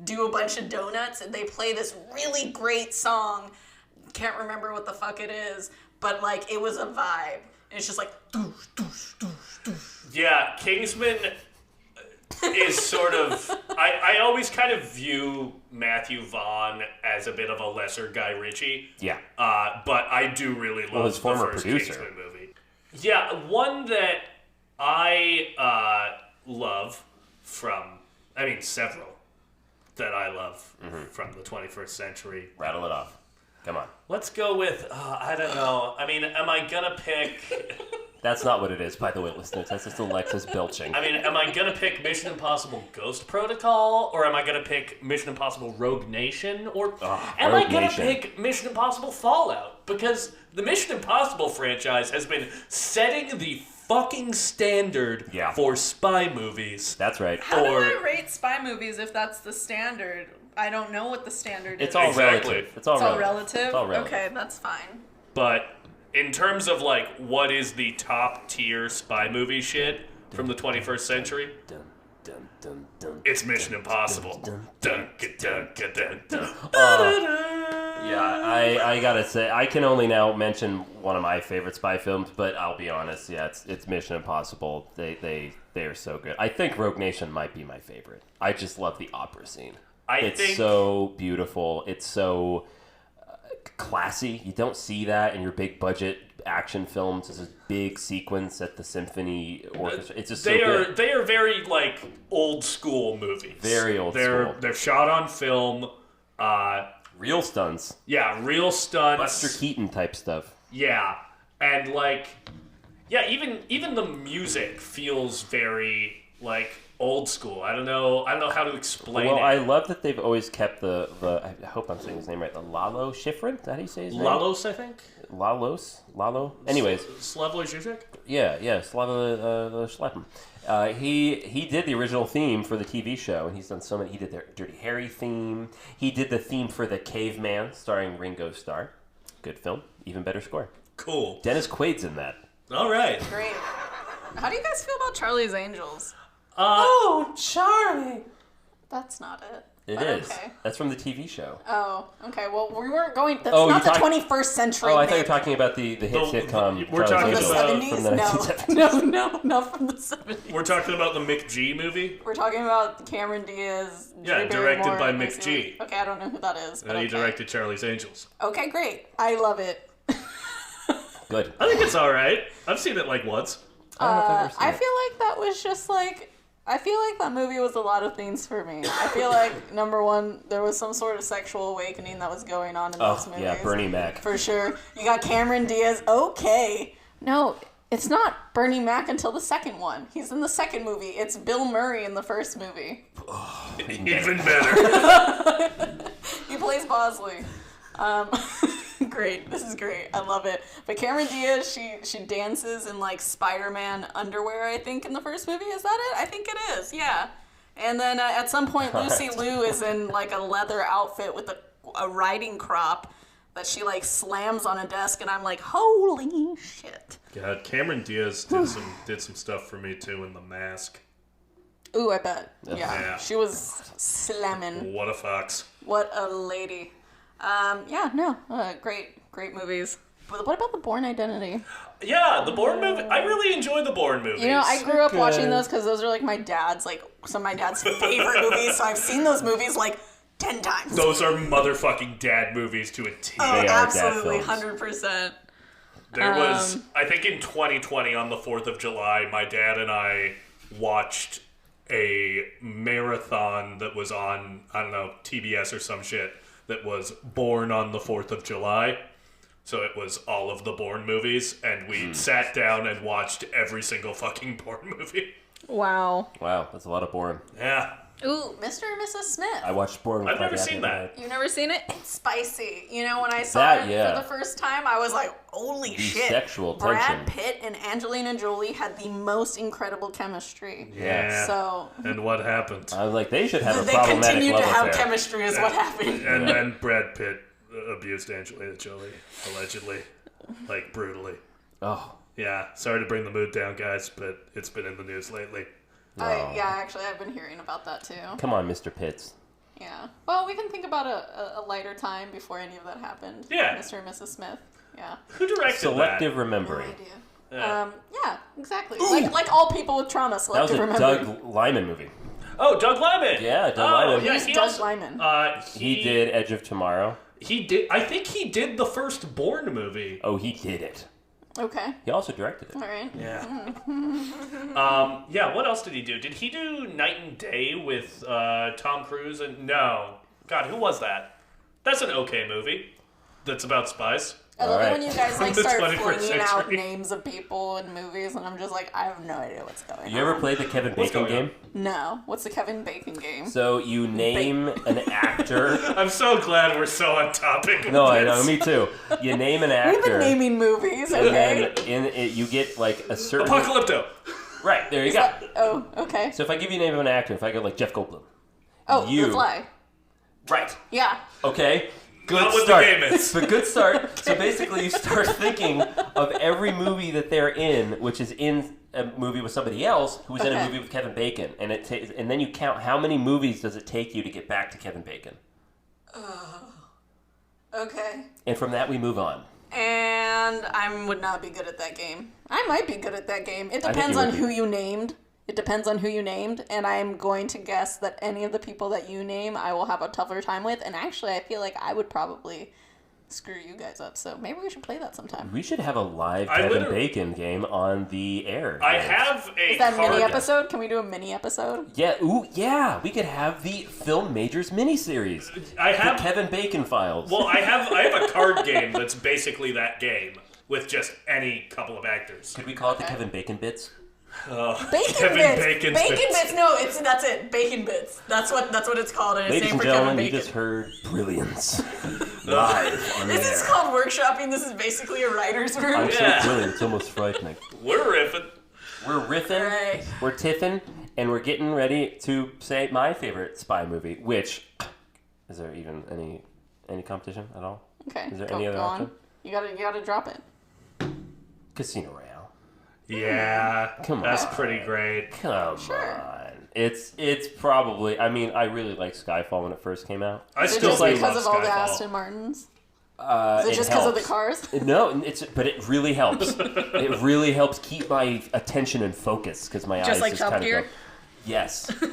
do a bunch of donuts, and they play this really great song. Can't remember what the fuck it is, but like it was a vibe. And it's just like, doosh, doosh, doosh, doosh. Yeah, Kingsman is sort of... I always kind of view Matthew Vaughn as a bit of a lesser Guy Ritchie. Yeah. But I do really love his former the first producer. Kingsman movie. Yeah, one that I love from... I mean, several that I love from the 21st century. Rattle it off. Come on. Let's go with, I don't know. I mean, am I gonna pick... That's not what it is, by the way, listeners. That's just Alexis belching. I mean, am I gonna pick Mission Impossible Ghost Protocol, or am I gonna pick Mission Impossible Rogue Nation, or am I gonna pick Mission Impossible Fallout? Because the Mission Impossible franchise has been setting the fucking standard for spy movies. That's right. How do I rate spy movies if that's the standard? I don't know what the standard is. It's all relative. It's all relative? It's all relative. Okay, that's fine. But in terms of, like, what is the top tier spy movie shit from the 21st century? It's Mission Impossible. Yeah, I gotta say, I can only now mention one of my favorite spy films, but I'll be honest, yeah, it's Mission Impossible. They are so good. I think Rogue Nation might be my favorite. I just love the opera scene. It's so beautiful. It's so classy. You don't see that in your big budget action films. There's this big sequence at the symphony orchestra. It's just they so are good. They are very, like, old school movies. Very old school. They're shot on film. Real stunts. Yeah, real stunts. Buster Keaton type stuff. Yeah, and like, yeah, even the music feels very like old school. I don't know how to explain it. Well, I love that they've always kept the I hope I'm saying his name right. The Lalo Schifrin. Is that how you say his name? Lalos, I think. Lalo. Anyways, Slavoj Žižek? Yeah, Slava Schleppen. He did the original theme for the TV show, and he's done so many. He did the Dirty Harry theme. He did the theme for The Caveman, starring Ringo Starr. Good film, even better score. Cool. Dennis Quaid's in that. All right. Great. How do you guys feel about Charlie's Angels? Oh, Charlie! That's not it. It is. Okay. That's from the TV show. Oh, okay. Well, we weren't going... That's not the 21st century. Oh, I thought you were talking about the hit sitcom. We're talking about the 70s? No, not from the 70s. We're talking about the Mick G movie? We're talking about Cameron Diaz. Directed by Mick G. Okay, I don't know who that is. He directed Charlie's Angels. Okay, great. I love it. Good. I think it's all right. I've seen it like once. I feel like that was just like... I feel like that movie was a lot of things for me. I feel like, number one, there was some sort of sexual awakening that was going on in those movies. Yeah, Bernie Mac. For sure. You got Cameron Diaz. Okay. No, it's not Bernie Mac until the second one. He's in the second movie. It's Bill Murray in the first movie. Even better. He plays Bosley. Great. This is great. I love it. But Cameron Diaz, she dances in like Spider-Man underwear, I think, in the first movie. Is that it? I think it is. Yeah. And then at some point, Lucy Liu is in like a leather outfit with a riding crop that she like slams on a desk, and I'm like, holy shit. God, Cameron Diaz did some stuff for me too in The Mask. Ooh, I bet. Yeah. She was slamming. What a fox. What a lady. Great movies. But what about The Bourne Identity? Yeah, the Bourne movie. I really enjoy the Bourne movies. You know, I grew up watching those because those are like some of my dad's favorite movies. So I've seen those movies like 10 times. Those are motherfucking dad movies to a T. Oh, absolutely, 100%. There was, I think in 2020 on the 4th of July, my dad and I watched a marathon that was on, I don't know, TBS or some shit, that was Born on the 4th of July. So it was all of the Bourne movies, and we sat down and watched every single fucking Bourne movie. Wow. Wow, that's a lot of Bourne. Yeah. Ooh, Mr. and Mrs. Smith. I watched Bourne. I've never seen that. You've never seen it? It's spicy. You know, when I saw it for the first time, I was like, holy shit. Sexual Brad tension. Pitt and Angelina Jolie had the most incredible chemistry. Yeah. So. And what happened? I was like, they should have a they problematic continued love to have affair. chemistry is what happened. And then Brad Pitt abused Angelina Jolie, allegedly. Like, brutally. Oh. Yeah, sorry to bring the mood down, guys, but it's been in the news lately. Actually, I've been hearing about that, too. Come on, Mr. Pitts. Yeah. Well, we can think about a lighter time before any of that happened. Yeah. Mr. and Mrs. Smith. Yeah. Who directed Selective that? remembering. No idea. Yeah. Yeah, exactly. Like all people with trauma, That was selective a remembering. Doug Liman movie. Oh, Doug Liman. Yeah, Doug Liman. Yeah, Who's he Doug also, Liman? He did Edge of Tomorrow. He did. I think he did the first Bourne movie. Oh, he did it. Okay. He also directed it. All right. Yeah. Yeah. What else did he do? Did he do Night and Day with Tom Cruise? And no, God, who was that? That's an okay movie. That's about spies. I love it Alright. when you guys like The start 21st flinging out century. names of people in movies, and I'm just like, I have no idea what's going on. You ever played the Kevin What's Bacon going on? game? No. What's the Kevin Bacon game? So you name an actor. I'm so glad we're so on topic. Of No, I this. know, me too. You name an We've been actor, naming movies, and okay? then in it you get like a certain. Apocalypto. Right there, you go. Oh, okay. So if I give you a name of an actor, if I go like Jeff Goldblum. Oh, you- The Fly. Right. Yeah. Okay. Good Not what the start. game is. But good start. So basically, you start thinking of every movie that they're in, which is in a movie with somebody else who was in a Okay. movie with Kevin Bacon, and and then you count how many movies does it take you to get back to Kevin Bacon, Okay. and from that we move on. And I would not be good at that game. I might be good at that game. It think depends you would on be. who you named. It depends on who you named, and I'm going to guess that any of the people that you name, I will have a tougher time with. And actually, I feel like I would probably screw you guys up. So maybe we should play that sometime. We should have a live I Kevin literally- Bacon game on the air. I Yes. have a Is that a card. mini episode? Can we do a mini episode? Yeah. Ooh, yeah. We could have the Film Majors miniseries. I The have. Kevin Bacon Files. Well, I have a card game that's basically that game with just any couple of actors. Could we call it the Kevin Bacon Bits? Bacon Kevin bits. Bacon's Bacon bits. bits. No, that's it. Bacon bits. That's what it's called. And it's Ladies named and for gentlemen, Kevin you Bacon. just heard brilliance live on the This is air. called workshopping. This is basically a writer's room. I'm Yeah. so brilliant, it's almost frightening. We're riffing. We're riffing, Right. we're tiffing, and we're getting ready to say my favorite spy movie, which, is there even any competition at all? Okay. Is there go, any other go option? on. You gotta drop it. Casino Royale. Yeah, Come that's on. pretty great. Come on. It's probably, I mean, I really liked Skyfall when it first came out. I Is it still just do because love of all the Skyfall. Aston Martins? Is it just because of the helps. cars? No, but it really helps. It really helps keep my attention and focus because my eyes like just Top kind of Gear? go. Yes. God,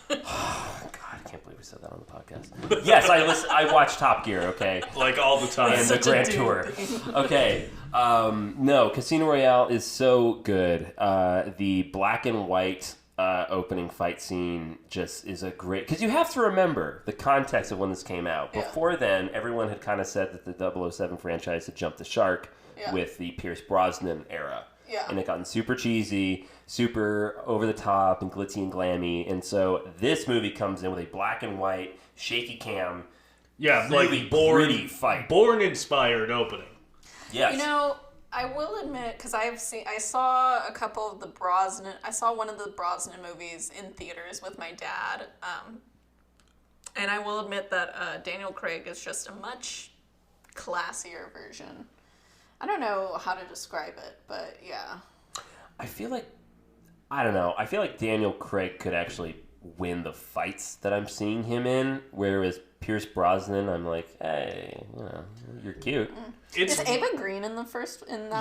I can't believe we said that on the podcast. Yes, I watch Top Gear. Okay, Like all the time. and the Such a Grand dude Tour. thing. Okay, no, Casino Royale is so good. The black and white opening fight scene just is a great, because you have to remember the context of when this came out. Yeah. Before then, everyone had kind of said that the 007 franchise had jumped the shark Yeah. with the Pierce Brosnan era. Yeah. And it gotten super cheesy, super over the top and glitzy and glammy. And so this movie comes in with a black and white, shaky cam. Yeah, really like Bourne gritty fight. Bourne inspired opening. Yes. You know, I will admit, because I saw a couple of the Brosnan. I saw one of the Brosnan movies in theaters with my dad, and I will admit that Daniel Craig is just a much classier version. I don't know how to describe it, but yeah. I feel like, I don't know. I feel like Daniel Craig could actually win the fights that I'm seeing him in, whereas Pierce Brosnan, I'm like, hey, you know, you're cute. It's Is Ava Green in that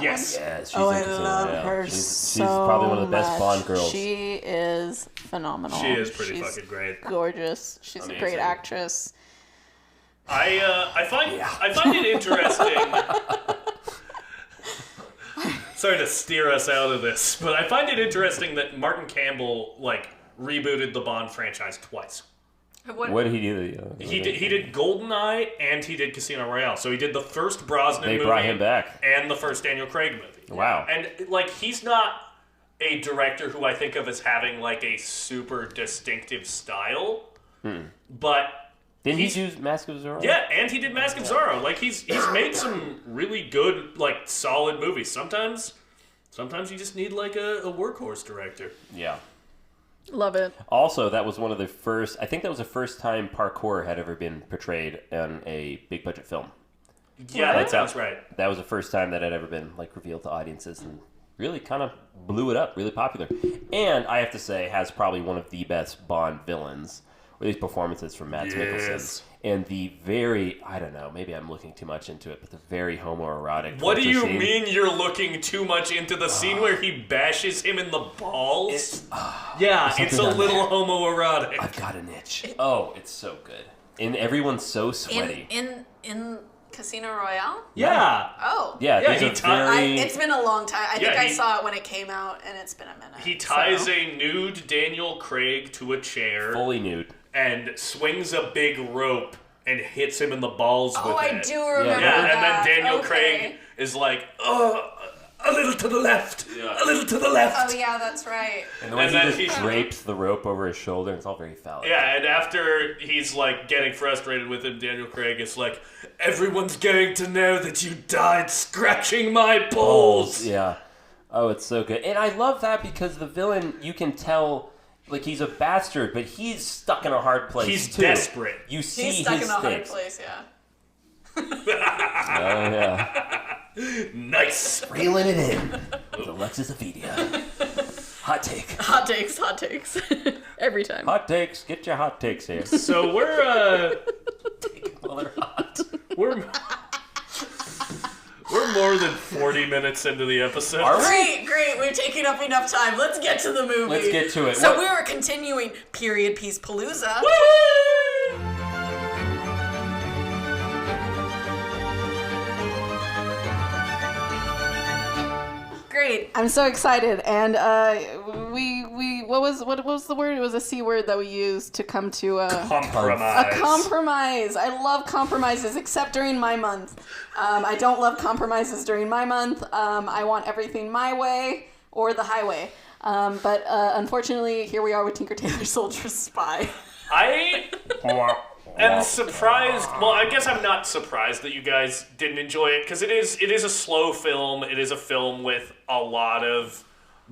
Yes. one? Yeah, she's Oh, in I Casino love Royale. her She's so probably one of the best much. Bond girls. She is phenomenal. She is pretty She's fucking great. gorgeous. She's a great Amazing. actress. I find it interesting. Sorry to steer us out of this, but I find it interesting that Martin Campbell rebooted the Bond franchise twice. What did he do? He did GoldenEye and he did Casino Royale. So he did the first Brosnan They movie brought him back. and the first Daniel Craig movie. Wow. And he's not a director who I think of as having a super distinctive style, but Didn't he do Mask of Zorro? yeah, and he did Mask of Zorro. He's made some really good solid movies. Sometimes you just need a workhorse director. Yeah. Love it. Also, that was one of the first, I think that was the first time parkour had ever been portrayed in a big budget film. Yeah, that sounds right. That was the first time that had ever been revealed to audiences and really kind of blew it up, really popular. And I have to say, has probably one of the best Bond villains, or these performances from Mads Mikkelsen. and the very, I don't know, maybe I'm looking too much into it, but the very homoerotic. What do you scene. mean you're looking too much into the scene where he bashes him in the balls? It's a little homoerotic. I've got an itch. Oh, it's so good. And everyone's so sweaty. In Casino Royale? Yeah. Oh. Yeah, Yeah, there's he a very... It's been a long time. I think Yeah, I saw it when it came out, and it's been a minute. He ties a nude Daniel Craig to a chair. fully nude. And swings a big rope and hits him in the balls with it. Oh, I do remember Yeah, that. and then Daniel Okay. Craig is like, oh, a little to the left, a little to the left. Oh, yeah, that's right. And the way And he then just he- drapes the rope over his shoulder, it's all very phallic. Yeah, and after he's like getting frustrated with him, Daniel Craig is like, everyone's going to know that you died scratching my balls. Yeah. Oh, it's so good. And I love that because the villain, you can tell, like, he's a bastard, but he's stuck in a hard place, He's too. desperate. You see He's stuck his in a hard stakes. place, yeah. Oh, yeah. Nice. Reeling it in with Alexis Avidia. Hot take. Hot takes. Every time. Hot takes. Get your hot takes here. So we're Well, they're hot. we're more than 40 minutes into the episode. Are we? Great. We're taking up enough time. Let's get to the movie. Let's get to it. So What- we are continuing Period Piece Palooza. Great. I'm so excited. And what was the word? It was a C word that we used to come to Compromise. a compromise. I love compromises, except during my month. I don't love compromises during my month. I want everything my way or the highway. But unfortunately, here we are with Tinker Tailor Soldier Spy. I am surprised. Well, I guess I'm not surprised that you guys didn't enjoy it because it is a slow film. It is a film with a lot of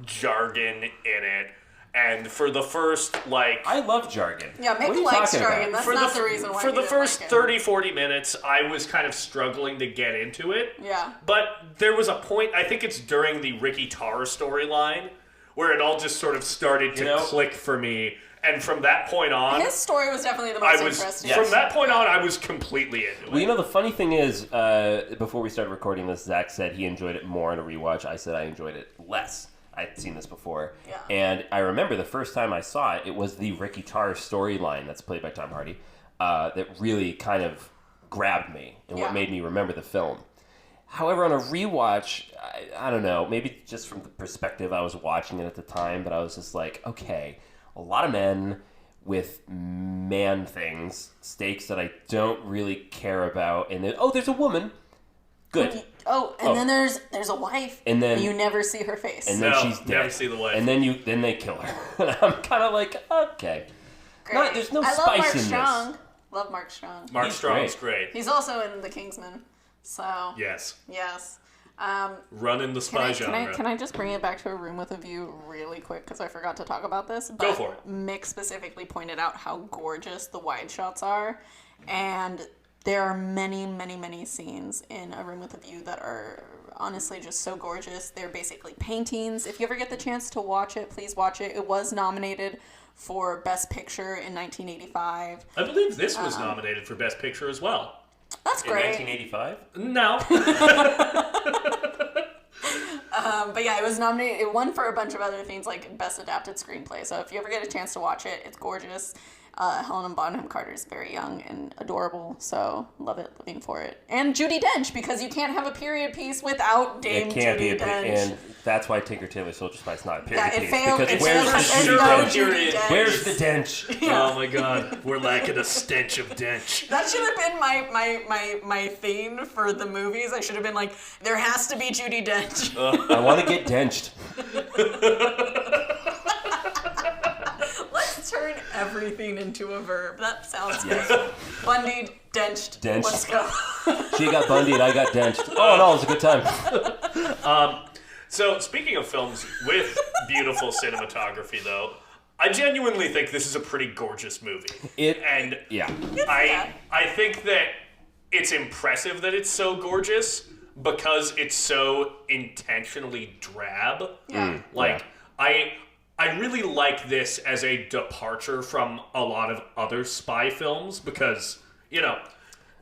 jargon in it. And for the first, I love jargon. Yeah, What Mick are you likes talking jargon. about? That's not the reason why for he the didn't first like it. 30, 40 minutes, I was kind of struggling to get into it. Yeah. But there was a point, I think it's during the Ricky Tarr storyline, where it all just sort of started to click for me. And from that point on, His story was definitely the most interesting. from that point on, I was completely into it. Well, you know, the funny thing is, before we started recording this, Zack said he enjoyed it more on a rewatch. I said I enjoyed it less. I'd seen this before. Yeah. And I remember the first time I saw it, it was the Ricky Tarr storyline that's played by Tom Hardy that really kind of grabbed me and what made me remember the film. However, on a rewatch, I don't know, maybe just from the perspective I was watching it at the time, but I was just like, okay, a lot of men with man things, stakes that I don't really care about, and then, there's a woman. Good. And then there's a wife, and then you never see her face. and then No, she's dead. never see the wife. And then they kill her. And I'm kind of like, okay. Great. There's no I love spice Mark in Strong. this. Love Mark Strong. Mark He's Strong's great. He's also in The Kingsman. So Yes. yes. Running the spy genre. Can I just bring it back to A Room with a View really quick because I forgot to talk about this. But Go for it. Mick specifically pointed out how gorgeous the wide shots are, and there are many, many, many scenes in A Room with a View that are honestly just so gorgeous. They're basically paintings. If you ever get the chance to watch it, please watch it. It was nominated for Best Picture in 1985. I believe this was nominated for Best Picture as well. That's In great. 1985? No. But yeah, it was nominated. It won for a bunch of other things like Best Adapted Screenplay. So if you ever get a chance to watch it, it's gorgeous. Helena Bonham Carter is very young and adorable, so love it, living for it. And Judi Dench, because you can't have a period piece without Dame It can't Judi be a Dench. and that's why Tinker Tailor Soldier Spy is not a period Yeah, it piece. failed. Because It where's failed. the There's Judi no Dench? Judi Dench. Where's the Dench? Oh my god, we're lacking a stench of dench. That should have been my theme for the movies. I should have been like, there has to be Judi Dench. I want to get denched. Let's turn everything into a verb. That sounds good. Bundy, Denched. Denched. Let's go. She got bundied, I got denched. Oh no, it was a good time. So, speaking of films with beautiful cinematography, though, I genuinely think this is a pretty gorgeous movie. And I think that it's impressive that it's so gorgeous because it's so intentionally drab. Yeah. I really like this as a departure from a lot of other spy films because, you know,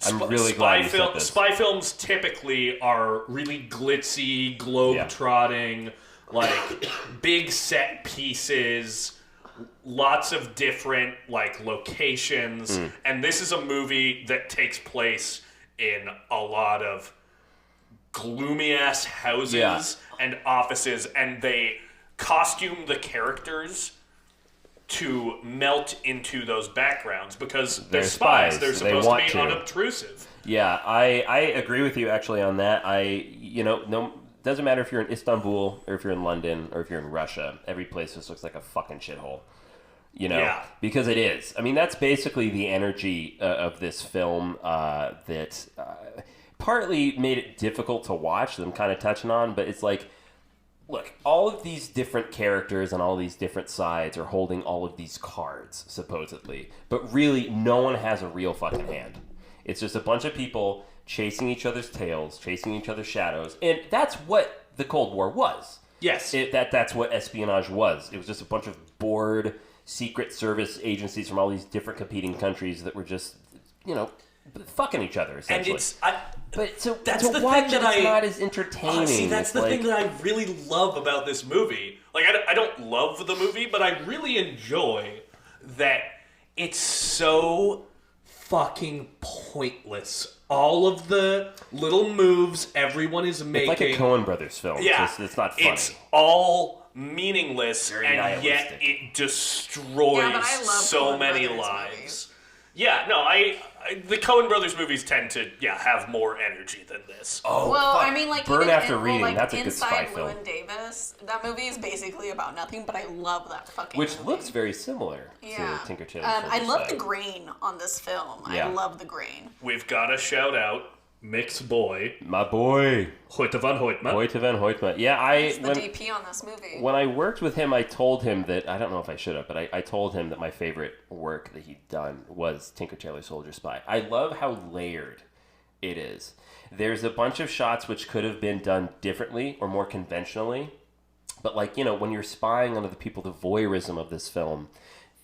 I'm really glad you said this. Spy films typically are really glitzy, globe-trotting, like big set pieces, lots of different like locations, and this is a movie that takes place in a lot of gloomy-ass houses and offices, and they costume the characters to melt into those backgrounds because they're spies. They're supposed to be unobtrusive. Yeah, I agree with you actually on that. Doesn't matter if you're in Istanbul or if you're in London or if you're in Russia. Every place just looks like a fucking shithole. Because it is. I mean, that's basically the energy of this film that partly made it difficult to watch, that I'm kind of touching on, but it's like, look, all of these different characters and all these different sides are holding all of these cards, supposedly. But really, no one has a real fucking hand. It's just a bunch of people chasing each other's tails, chasing each other's shadows. And that's what the Cold War was. Yes. That's what espionage was. It was just a bunch of bored Secret Service agencies from all these different competing countries that were just, fucking each other, essentially. That's the thing that it's not as entertaining. That's the thing that I really love about this movie. Like, I don't love the movie, but I really enjoy that it's so fucking pointless. All of the little moves everyone is making. It's like a Coen Brothers film. Yeah. It's not funny. It's all meaningless, very and nihilistic. yet it destroys so many lives. Movies. Yeah, no, the Coen Brothers movies tend to have more energy than this. Oh, well, fuck. I mean, like Burn even After Reading. like, That's a good spy Inside film. Llewyn Davis. That movie is basically about nothing, but I love that fucking. Which movie. looks very similar to Tinker Tailor Soldier Spy. I love the grain on this film. Yeah. I love the grain. We've got to shout out Mick's boy, My boy. Hoyte van Hoytma. Hoyte van Hoytma. Yeah, He's the DP on this movie. When I worked with him, I told him that, I don't know if I should have, but I told him that my favorite work that he'd done was Tinker Tailor Soldier Spy. I love how layered it is. There's a bunch of shots which could have been done differently or more conventionally, but when you're spying on other people, the voyeurism of this film,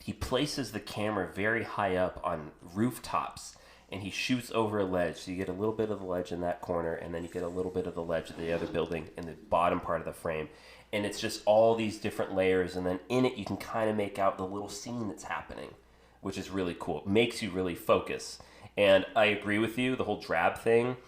he places the camera very high up on rooftops, and he shoots over a ledge. So you get a little bit of the ledge in that corner, and then you get a little bit of the ledge of the other building in the bottom part of the frame. And it's just all these different layers, and then in it you can kind of make out the little scene that's happening, which is really cool. It makes you really focus. And I agree with you, the whole drab thing.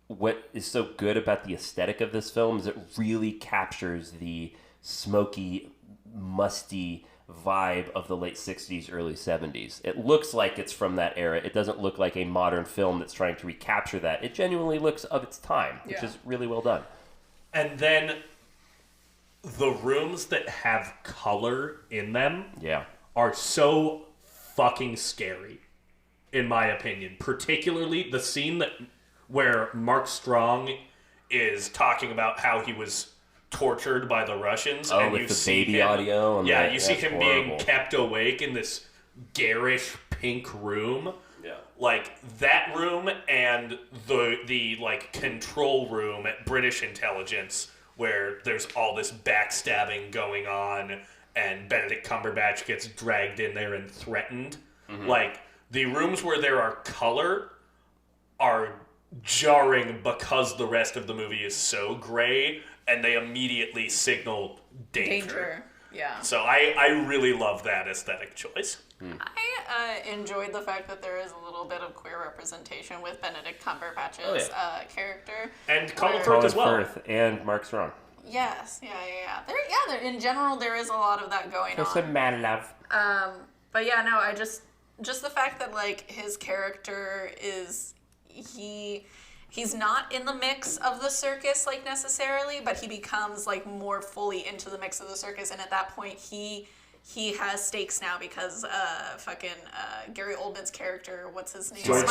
What is so good about the aesthetic of this film is it really captures the smoky, musty vibe of the late 60s, early 70s. It looks like it's from that era. It doesn't look like a modern film that's trying to recapture that. It genuinely looks of its time, which is really well done. And then the rooms that have color in them are so fucking scary, in my opinion. Particularly the scene where Mark Strong is talking about how he was tortured by the Russians. Oh, and with you the see baby him, audio? And you see him being kept awake in this garish pink room. Yeah. Like, that room and the like, control room at British intelligence, where there's all this backstabbing going on, and Benedict Cumberbatch gets dragged in there and threatened. Mm-hmm. Like, the rooms where there are color are jarring because the rest of the movie is so gray, and they immediately signal danger. Yeah. So I really love that aesthetic choice. I enjoyed the fact that there is a little bit of queer representation with Benedict Cumberbatch's character. And Colin Firth as well. Firth and Mark Strong. Yes, yeah. There, in general, there is a lot of that going on. Just a man love. But yeah, no, I just the fact that, like, his character is, he's not in the mix of the circus, like, necessarily, but he becomes, like, more fully into the mix of the circus, and at that point, he has stakes now because Gary Oldman's character, what's his name? George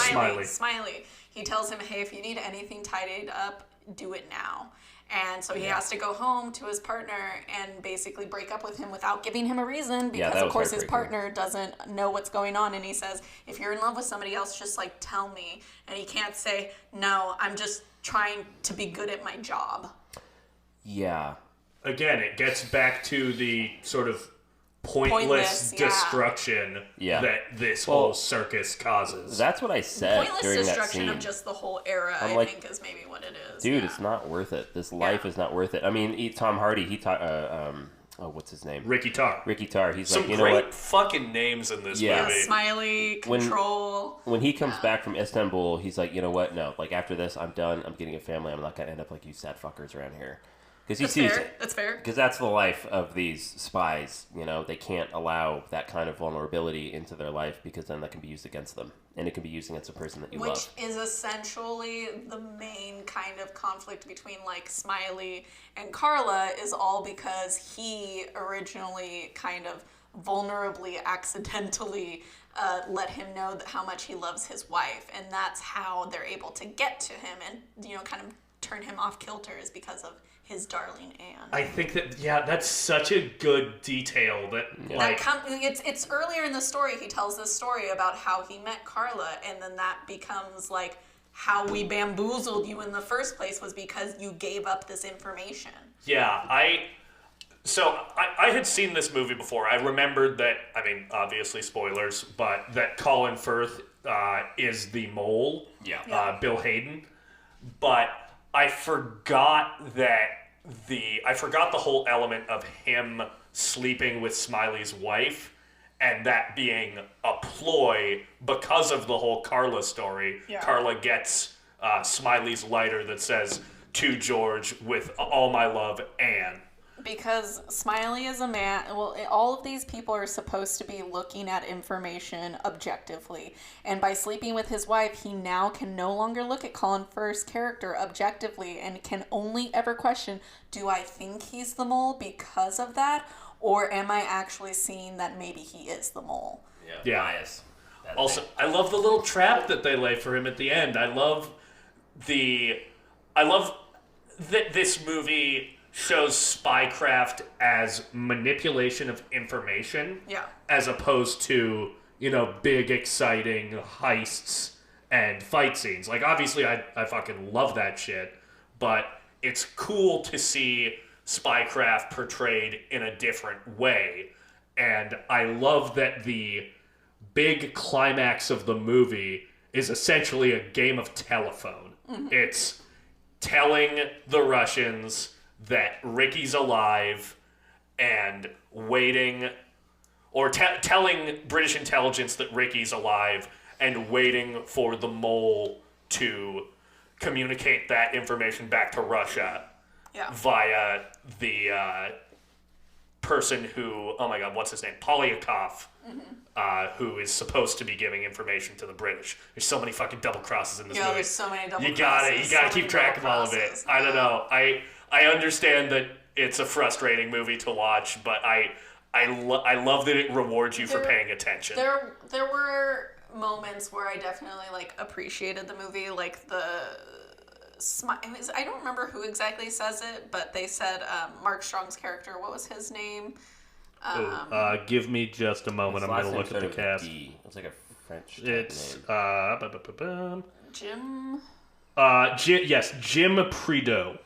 Smiley. He tells him, hey, if you need anything tidied up, do it now. And so he has to go home to his partner and basically break up with him without giving him a reason because, of course, his partner doesn't know what's going on. And he says, if you're in love with somebody else, just, like, tell me. And he can't say, no, I'm just trying to be good at my job. Yeah. Again, it gets back to the sort of pointless yeah. destruction Yeah. that this whole circus causes. That's what I said Pointless during that destruction scene. of just the whole era, I'm I like, think, is maybe what it is. Dude, yeah. it's not worth it. This life is not worth it. I mean, Tom Hardy, what's his name? Ricky Tarr. Ricky Tarr. He's Some like, you know great what? fucking names in this Yeah. movie. Smiley, Control. When he comes back from Istanbul, he's like, you know what? No, like after this, I'm done. I'm getting a family. I'm not gonna end up like you sad fuckers around here. Because he sees it. That's fair. Because that's the life of these spies. You know, they can't allow that kind of vulnerability into their life because then that can be used against them, and it can be used against a person that you love. Which is essentially the main kind of conflict between like Smiley and Carla, is all because he originally kind of vulnerably, accidentally let him know that how much he loves his wife, and that's how they're able to get to him and, you know, kind of turn him off kilter, is because of his darling Anne. I think that, that's such a good detail that, it's earlier in the story, he tells this story about how he met Carla, and then that becomes like, how we bamboozled you in the first place was because you gave up this information. Yeah, I had seen this movie before. I remembered that, I mean, obviously spoilers, but that Colin Firth is the mole, Bill Hayden, but I forgot the whole element of him sleeping with Smiley's wife, and that being a ploy because of the whole Carla story. Yeah. Carla gets Smiley's lighter that says, "To George, with all my love, Anne." Because Smiley is a man, well, all of these people are supposed to be looking at information objectively. And by sleeping with his wife, he now can no longer look at Colin Firth's character objectively and can only ever question, do I think he's the mole because of that? Or am I actually seeing that maybe he is the mole? Yeah. Bias. Also, I love the little trap that they lay for him at the end. I love that this movie shows spycraft as manipulation of information, as opposed to, you know, big exciting heists and fight scenes. Like, obviously I fucking love that shit, but it's cool to see spycraft portrayed in a different way. And I love that the big climax of the movie is essentially a game of telephone. Mm-hmm. It's telling the Russians that Ricky's alive and waiting, or telling British intelligence that Ricky's alive and waiting for the mole to communicate that information back to Russia via the person who, oh my god, what's his name? Polyakov, who is supposed to be giving information to the British. There's so many fucking double crosses in this movie. There's so many double crosses. You gotta keep track of all of it. I don't know. I understand that it's a frustrating movie to watch, but I love that it rewards you for paying attention. There were moments where I definitely like appreciated the movie, like I don't remember who exactly says it, but they said Mark Strong's character. What was his name? Give me just a moment. I'm going to look at the cast. It's like a French It's name. Jim. Jim Prideaux.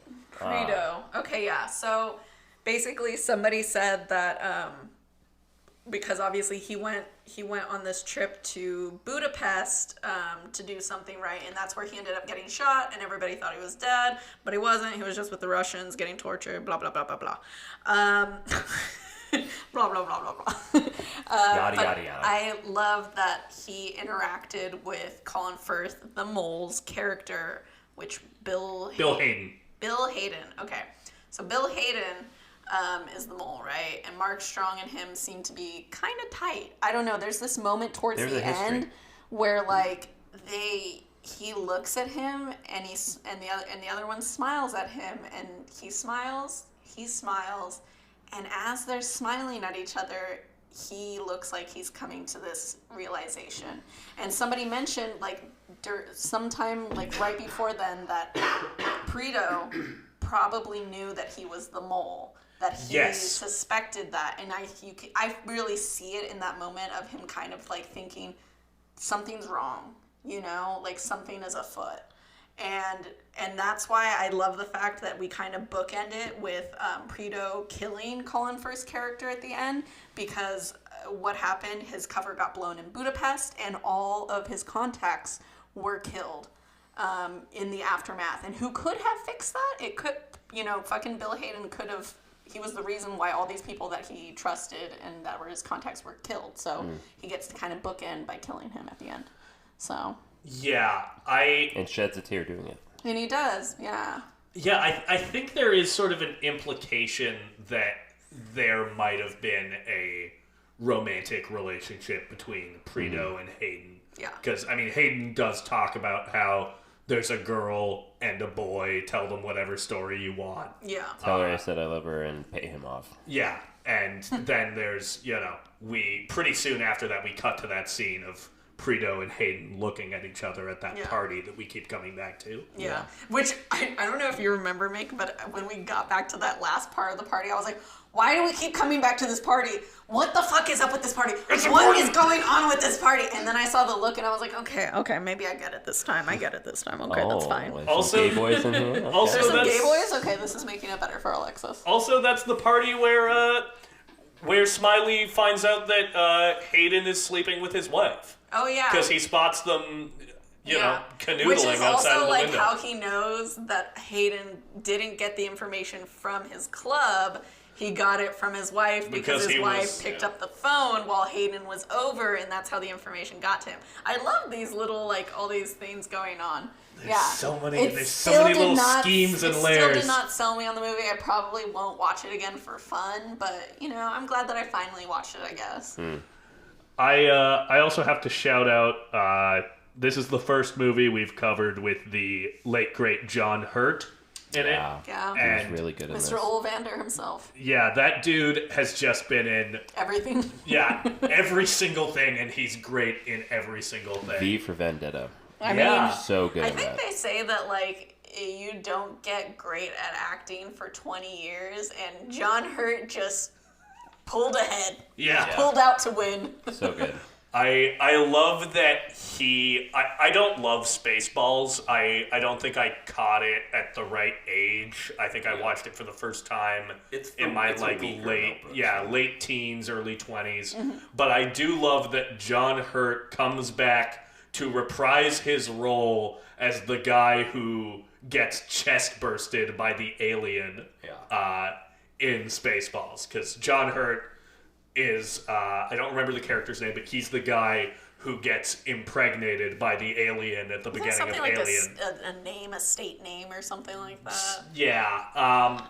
Okay, yeah. So basically, somebody said that because obviously he went on this trip to Budapest to do something right, and that's where he ended up getting shot, and everybody thought he was dead, but he wasn't. He was just with the Russians getting tortured. Blah blah blah blah blah. Blah blah blah blah blah. Yada yada yada. I love that he interacted with Colin Firth, the mole's character, which Bill Hayden. Bill Hayden. Okay, so Bill Hayden is the mole, right? And Mark Strong and him seem to be kind of tight. I don't know. There's this moment towards the end where like he looks at him and the other one smiles at him, and he smiles, and as they're smiling at each other, he looks like he's coming to this realization. And somebody mentioned like sometime like right before then that Prideaux probably knew that he was the mole, that he suspected that, and I really see it in that moment of him kind of like thinking something's wrong, you know, like something is afoot. And that's why I love the fact that we kind of bookend it with Preto killing Colin Firth's character at the end, because what happened, his cover got blown in Budapest, and all of his contacts were killed in the aftermath. And who could have fixed that? It could, fucking Bill Hayden could have. He was the reason why all these people that he trusted and that were his contacts were killed. So he gets to kind of bookend by killing him at the end. So. Yeah, And sheds a tear doing it. And he does, yeah. Yeah, I think there is sort of an implication that there might have been a romantic relationship between Preto and Hayden. Yeah. Because, Hayden does talk about how there's a girl and a boy, tell them whatever story you want. Yeah. Tell her I said I love her and pay him off. Yeah, and then there's, pretty soon after that, we cut to that scene of Preto and Hayden looking at each other at that party that we keep coming back to. Yeah. Which, I don't know if you remember, Mick, but when we got back to that last part of the party, I was like, why do we keep coming back to this party? What the fuck is up with this party? What is going on with this party? And then I saw the look and I was like, okay, maybe I get it this time. Okay, that's fine. Also, gay boys in here? Okay. Also, There's some gay boys? Okay, this is making it better for Alexis. Also, that's the party where Smiley finds out that Hayden is sleeping with his wife. Oh, yeah. Because he spots them, canoodling Which is outside also of the like window. how he knows that Hayden didn't get the information from his club. He got it from his wife because his wife picked up the phone while Hayden was over, and that's how the information got to him. I love these little, all these things going on. There's so many little schemes and layers. It still did not sell me on the movie. I probably won't watch it again for fun, but, I'm glad that I finally watched it, I guess. I also have to shout out, this is the first movie we've covered with the late, great John Hurt in it. Yeah. He was really good in this. Mr. Ollivander himself. Yeah, that dude has just been in... Everything. Yeah, every single thing, and he's great in every single thing. V for Vendetta. I mean, so good. I think they say that, you don't get great at acting for 20 years, and John Hurt just pulled ahead. Yeah. Pulled out to win. So good. I love that I don't love Spaceballs. I don't think I caught it at the right age. I think I watched it for the first time in my late teens, early 20s. Mm-hmm. But I do love that John Hurt comes back to reprise his role as the guy who gets chest bursted by the alien in Spaceballs. Because John Hurt is, I don't remember the character's name, but he's the guy who gets impregnated by the alien at the beginning of Alien. A state name or something like that. Yeah.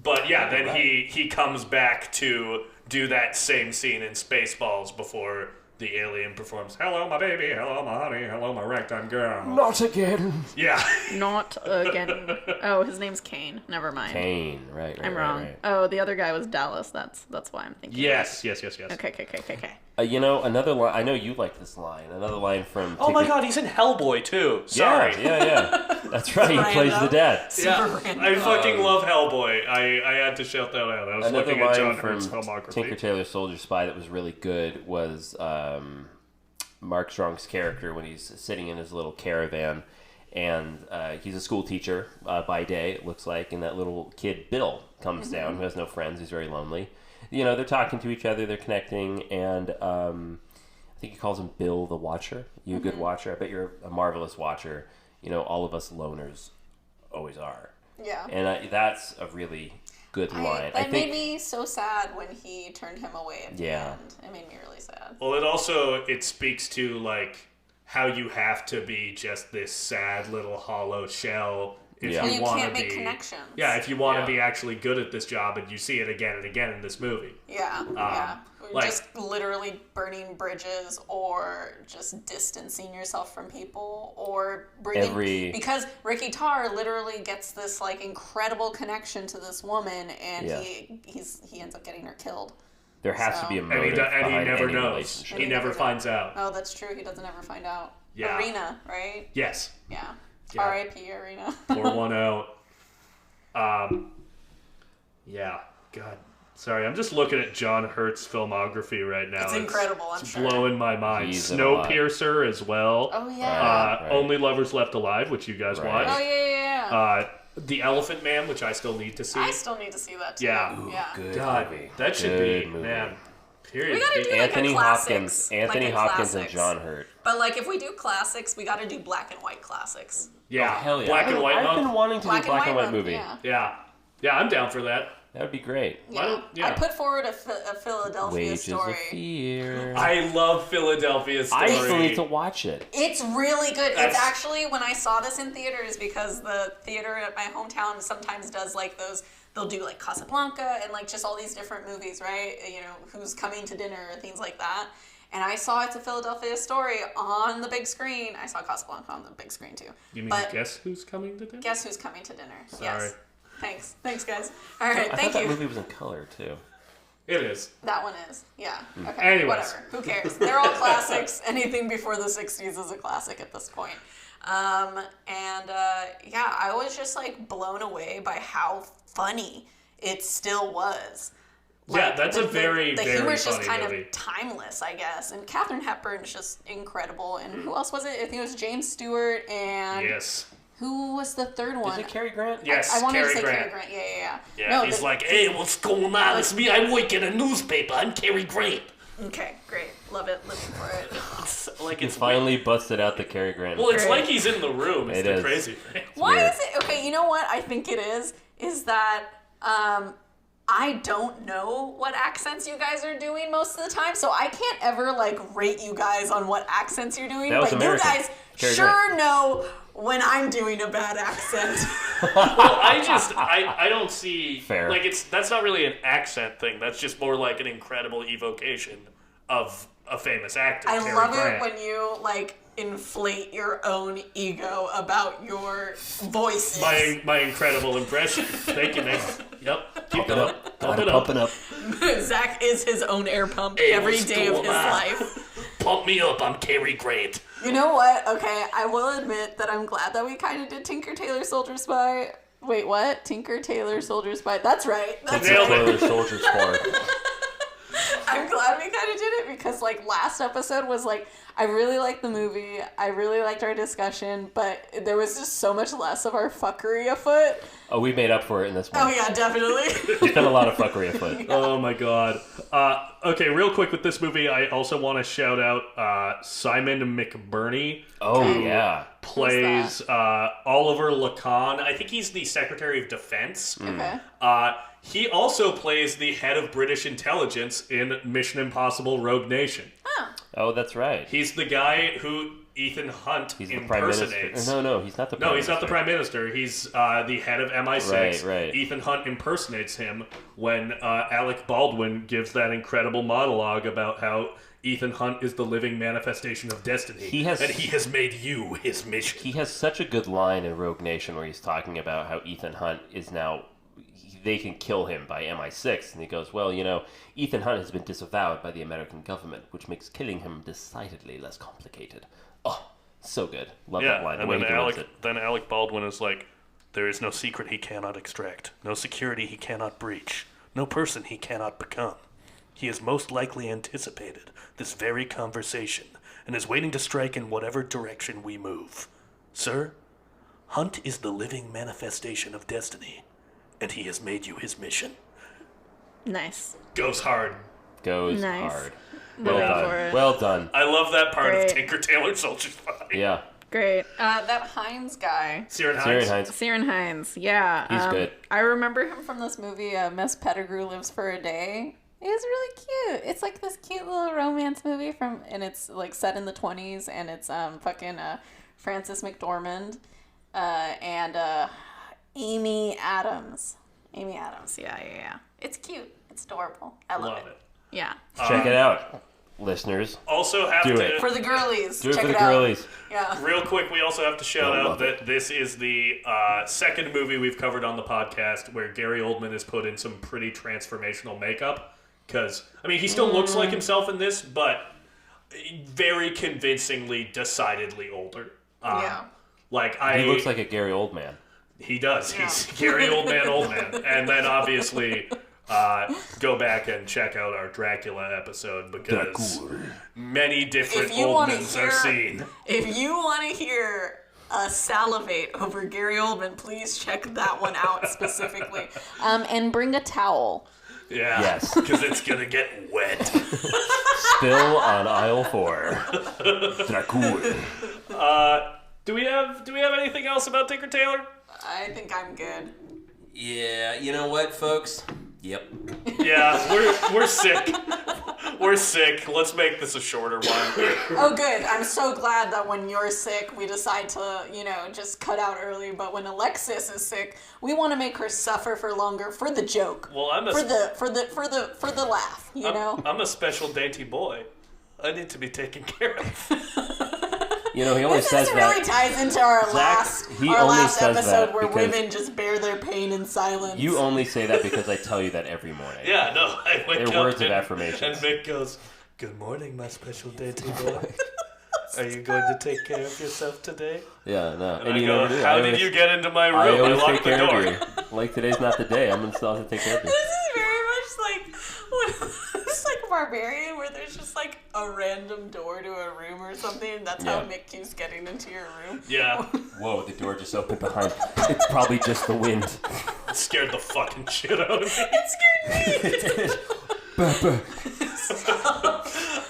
But yeah, then he comes back to do that same scene in Spaceballs before the alien performs, "Hello, my baby. Hello, my honey. Hello, my ragtime girl." Not again. Yeah. Not again. Oh, his name's Kane. Never mind. Kane, right. I'm wrong. Right. Oh, the other guy was Dallas. That's why I'm thinking. Yes. Okay. Another line. I know you like this line. Another line from. Oh my God, he's in Hellboy too. Sorry. Yeah. That's right. He plays the dad. Yeah, I fucking love Hellboy. I had to shout that out. I was Another looking at John line Hurt's from filmography. Tinker Tailor Soldier Spy that was really good was Mark Strong's character when he's sitting in his little caravan, and he's a school teacher by day, it looks like, and that little kid Bill comes down who has no friends, he's very lonely. They're talking to each other, they're connecting, and I think he calls him Bill the Watcher. You a good watcher? I bet you're a marvelous watcher. All of us loners always are. Yeah. And that's a really good line. That made me so sad when he turned him away at the end. It made me really sad. Well, it speaks to how you have to be just this sad little hollow shell if you want to be. Make connections. Yeah, if you want to be actually good at this job, and you see it again and again in this movie. Yeah. Just literally burning bridges, or just distancing yourself from people, or bringing because Ricky Tarr literally gets this incredible connection to this woman, and he ends up getting her killed. There has to be a motive and he never knows. Relationship. He never finds out. Oh, that's true. He doesn't ever find out. Yeah. Arena, right? Yes. Yeah. Yeah. R.I.P. Arena. Pour one out. Yeah. God. Sorry, I'm just looking at John Hurt's filmography right now. It's incredible, I'm it's sure. blowing my mind. He's in a lot. Snowpiercer as well. Oh, yeah. Right. Only Lovers Left Alive, which you guys Right. watched. Oh, yeah. The Elephant Man, which I still need to see. I still need to see that, too. Yeah. Yeah. Good God, movie. that should Good be, movie. man. Period. We gotta do like Anthony a classics. Hopkins, like a and classics. John Hurt. But like, if we do classics, we gotta do black and white classics. Yeah, Oh, hell yeah. Black and White I've month. been wanting to do black and white month, movie. Yeah. Yeah, I'm down for that. That would be great. Yeah. Yeah. I put forward a Philadelphia Wages story. of Fear. I love Philadelphia Story. I still need to watch it. It's really good. That's- It's actually, when I saw this in theaters, because the theater at my hometown sometimes does like those, they'll do like Casablanca and like just all these different movies, right? You know, Who's Coming to Dinner, things like that. And I saw It's a Philadelphia Story on the big screen. I saw Casablanca on the big screen too. You mean But Guess Who's Coming to Dinner? Guess Who's Coming to Dinner. Sorry. Yes. Thanks guys. All right, I thank thought you. that movie was in color too. It is. That one is. Yeah. Okay. Anyways. Whatever. Who cares? They're all classics. Anything before the 60s is a classic at this point. Yeah, I was just like blown away by how funny it still was. Yeah, that's a very, the very humor's just funny kind movie. of timeless, I guess. And Katharine Hepburn's just incredible. And who else was it? I think it was James Stewart and Yes. who was the third one? Is it Cary Grant? Yes, I wanted Cary to say Grant. Cary Grant. Yeah. Yeah, No, he's the- like, hey, what's going on? It's me. I work in a newspaper. I'm Cary Grant. Okay, great. Love it. Living for it. It's like It's finally busted out the Cary Grant. Well, it's Great. like he's in the room. It's It the is. crazy thing. Why weird. is it? Okay, you know what I think it is that I don't know what accents you guys are doing most of the time, so I can't ever like rate you guys on what accents you're doing. That was But American. you guys Cary sure Grant. know when I'm doing a bad accent. Well, I don't see Fair. like that's not really an accent thing. That's just more like an incredible evocation of a famous actor. I Cary love Grant. it when you like inflate your own ego about your voices. my incredible impression. Thank you, Nick. Yep. Keep it up. Pump it up. Pumping up. Zach is his own air pump Hey, every what's day of going his on? life. Pump me up. I'm Cary Grant. You know what? Okay, I will admit that I'm glad that we kind of did Tinker Tailor Soldier Spy. Wait, what? Tinker Tailor Soldier Spy. That's right. That's Nailed right. it. Tailor Soldier Spy. I'm glad we kind of did it because like last episode was like I really liked the movie. I really liked our discussion, but there was just so much less of our fuckery afoot. Oh, we made up for it in this one. Oh yeah, definitely. There's been a lot of fuckery afoot. Oh my god. Okay, real quick with this movie, I also want to shout out Simon McBurney. Oh, who yeah. plays Oliver Lacan. I think he's the Secretary of Defense. Okay. He also plays the head of British intelligence in Mission Impossible Rogue Nation. Oh, that's right. He's the guy who Ethan Hunt He's the Prime Minister. impersonates. No, he's not the Prime No, Minister. he's not the Prime Minister. He's the head of MI6. Right. Ethan Hunt impersonates him when Alec Baldwin gives that incredible monologue about how Ethan Hunt is the living manifestation of destiny. And he has made you his mission. He has such a good line in Rogue Nation where he's talking about how Ethan Hunt is now... They can kill him by MI6. And he goes, well, you know, Ethan Hunt has been disavowed by the American government, which makes killing him decidedly less complicated. Oh, so good. Love that line. The and way then he delivers it. Alec Baldwin is like, there is no secret he cannot extract, no security he cannot breach, no person he cannot become. He has most likely anticipated this very conversation and is waiting to strike in whatever direction we move. Sir, Hunt is the living manifestation of destiny, and he has made you his mission. Nice. Goes hard. Goes Nice. hard. Living Well done. for it. Well done. I love that part Great. of Tinker Tailor Soldier Spy. Yeah. Great. That Hines guy. Ciarán Ciarán Hinds. Hinds. Ciarán Hinds, yeah. He's good. I remember him from this movie, Miss Pettigrew Lives for a Day. It was really cute. It's like this cute little romance movie and it's like set in the 20s, and it's Frances McDormand and Amy Adams. Yeah. It's cute. It's adorable. I love it. Yeah. Check it out, listeners. Also have Do to... it. For the girlies. Do it Check for the it out. girlies. Yeah. Real quick, we also have to shout I out love that this is the second movie we've covered on the podcast where Gary Oldman has put in some pretty transformational makeup. Because, I mean, he still looks like himself in this, but very convincingly, decidedly older. Yeah. He looks like a Gary Oldman. He does. Yeah. He's Gary Oldman. And then, obviously, go back and check out our Dracula episode because many different Oldmans are seen. If you want to hear salivate over Gary Oldman, please check that one out specifically. And bring a towel. Yeah. Yes. Because it's going to get wet. Spill on aisle 4. Dracula. Do we have anything else about Tinker Tailor? I think I'm good. Yeah, you know what, folks? Yep. Yeah, we're sick. We're sick. Let's make this a shorter one. Oh, good. I'm so glad that when you're sick, we decide to, just cut out early. But when Alexis is sick, we want to make her suffer for longer for the joke. Well, I'm for the laugh. I'm a special dainty boy. I need to be taken care of. He only says that. This really ties into our Zach, last episode where women just bear their pain in silence. You only say that because I tell you that every morning. Yeah, no, I wake up. They're words of affirmation. And Mick goes, "Good morning, my special dainty boy. Are you going to take care of yourself today?" Yeah, no. And I go, "How did you get into my room? I always locked take the care door." of you. Like today's not the day. I'm gonna still have to take care of you. This is very much like it's like Barbarian, where there's just like a random door to a room or something, and that's how Mick keeps getting into your room. Yeah. Whoa, the door just opened behind. It's probably just the wind. It scared the fucking shit out of me. It scared me.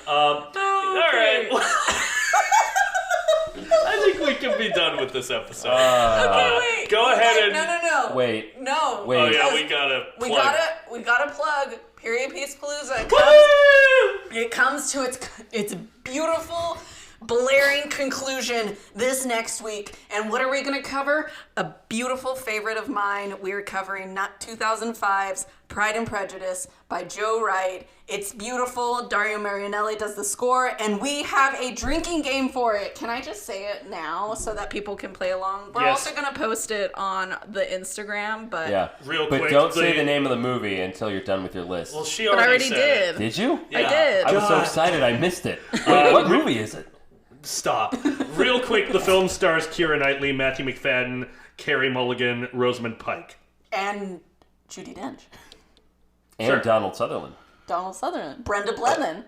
All right. I think we can be done with this episode. Okay, wait. Go ahead and No. Wait. No. Wait. Oh yeah, we gotta plug Period Piece Palooza. It comes to its beautiful, blaring conclusion this next week. And what are we gonna cover? A beautiful favorite of mine. We're covering 2005's Pride and Prejudice by Joe Wright. It's beautiful. Dario Marianelli does the score, and we have a drinking game for it. Can I just say it now so that people can play along? We're also going to post it on the Instagram, but real quick. But don't say the name of the movie until you're done with your list. Well, she already said did. It. Did you? Yeah. I did. I was so excited I missed it. Wait, what movie is it? Stop. Real quick, the film stars Keira Knightley, Matthew McFadden, Carey Mulligan, Rosamund Pike. And Judi Dench. And Donald Sutherland. Brenda Blethyn.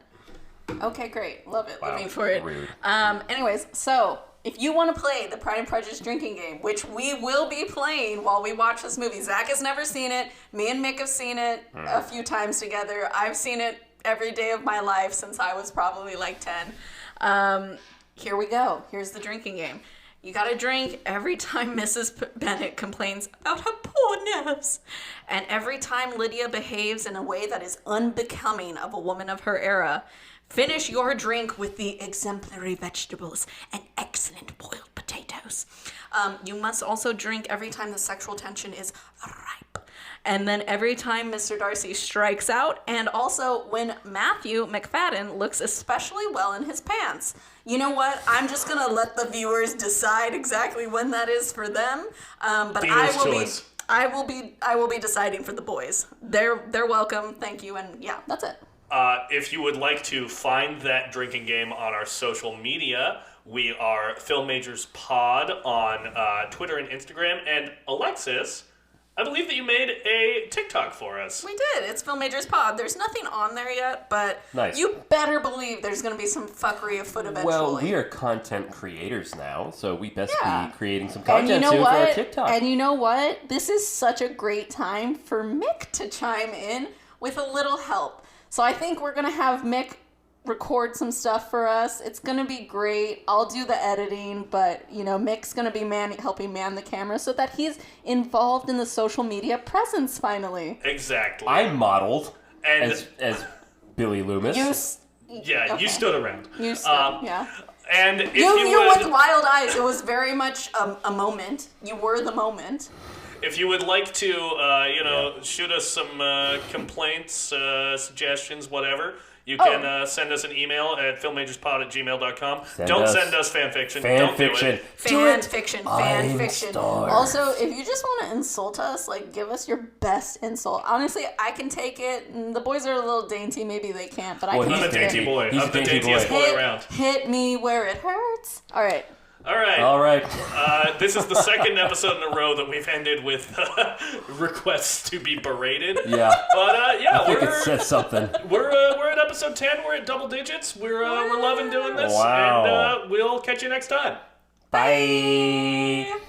Okay, great. Love it. Wow. Living for it. Rude. Anyways, so if you want to play the Pride and Prejudice drinking game, which we will be playing while we watch this movie. Zach has never seen it. Me and Mick have seen it a few times together. I've seen it every day of my life since I was probably like 10. Here we go. Here's the drinking game. You gotta drink every time Mrs. Bennet complains about her poor nerves. And every time Lydia behaves in a way that is unbecoming of a woman of her era. Finish your drink with the exemplary vegetables and excellent boiled potatoes. You must also drink every time the sexual tension is ripe. And then every time Mr. Darcy strikes out, and also when Matthew McFadden looks especially well in his pants. You know what? I'm just gonna let the viewers decide exactly when that is for them. But I will be deciding for the boys. They're welcome. Thank you. And yeah, that's it. If you would like to find that drinking game on our social media, we are Film Majors Pod on Twitter and Instagram. And Alexis, I believe that you made a TikTok for us. We did. It's Film Majors Pod. There's nothing on there yet, but Nice. You better believe there's going to be some fuckery afoot eventually. Well, we are content creators now, so we best be creating some And content you know soon what? for our TikTok. And you know what? This is such a great time for Mick to chime in with a little help. So I think we're going to have Mick record some stuff for us. It's going to be great. I'll do the editing, but, Mick's going to be helping man the camera so that he's involved in the social media presence finally. Exactly. I modeled And as Billy Loomis. You stood around. You stood, yeah. And if You would, with wild eyes. It was very much a moment. You were the moment. if you would like to, shoot us some complaints, suggestions, whatever, you can send us an email at filmmagerspod@gmail.com. Don't send us fan fiction. Don't do it. Fan fiction. Also, if you just want to insult us, give us your best insult. Honestly, I can take it. The boys are a little dainty. Maybe they can't, but I can I'm a take dainty it. boy. He's I'm a the dainty daintiest boy. boy around. Hit me where it hurts. All right. All right. All right. This is the second episode in a row that we've ended with requests to be berated. Yeah. But yeah, I think it says something. we're at episode 10. We're at double digits. We're loving doing this. Wow. And we'll catch you next time. Bye.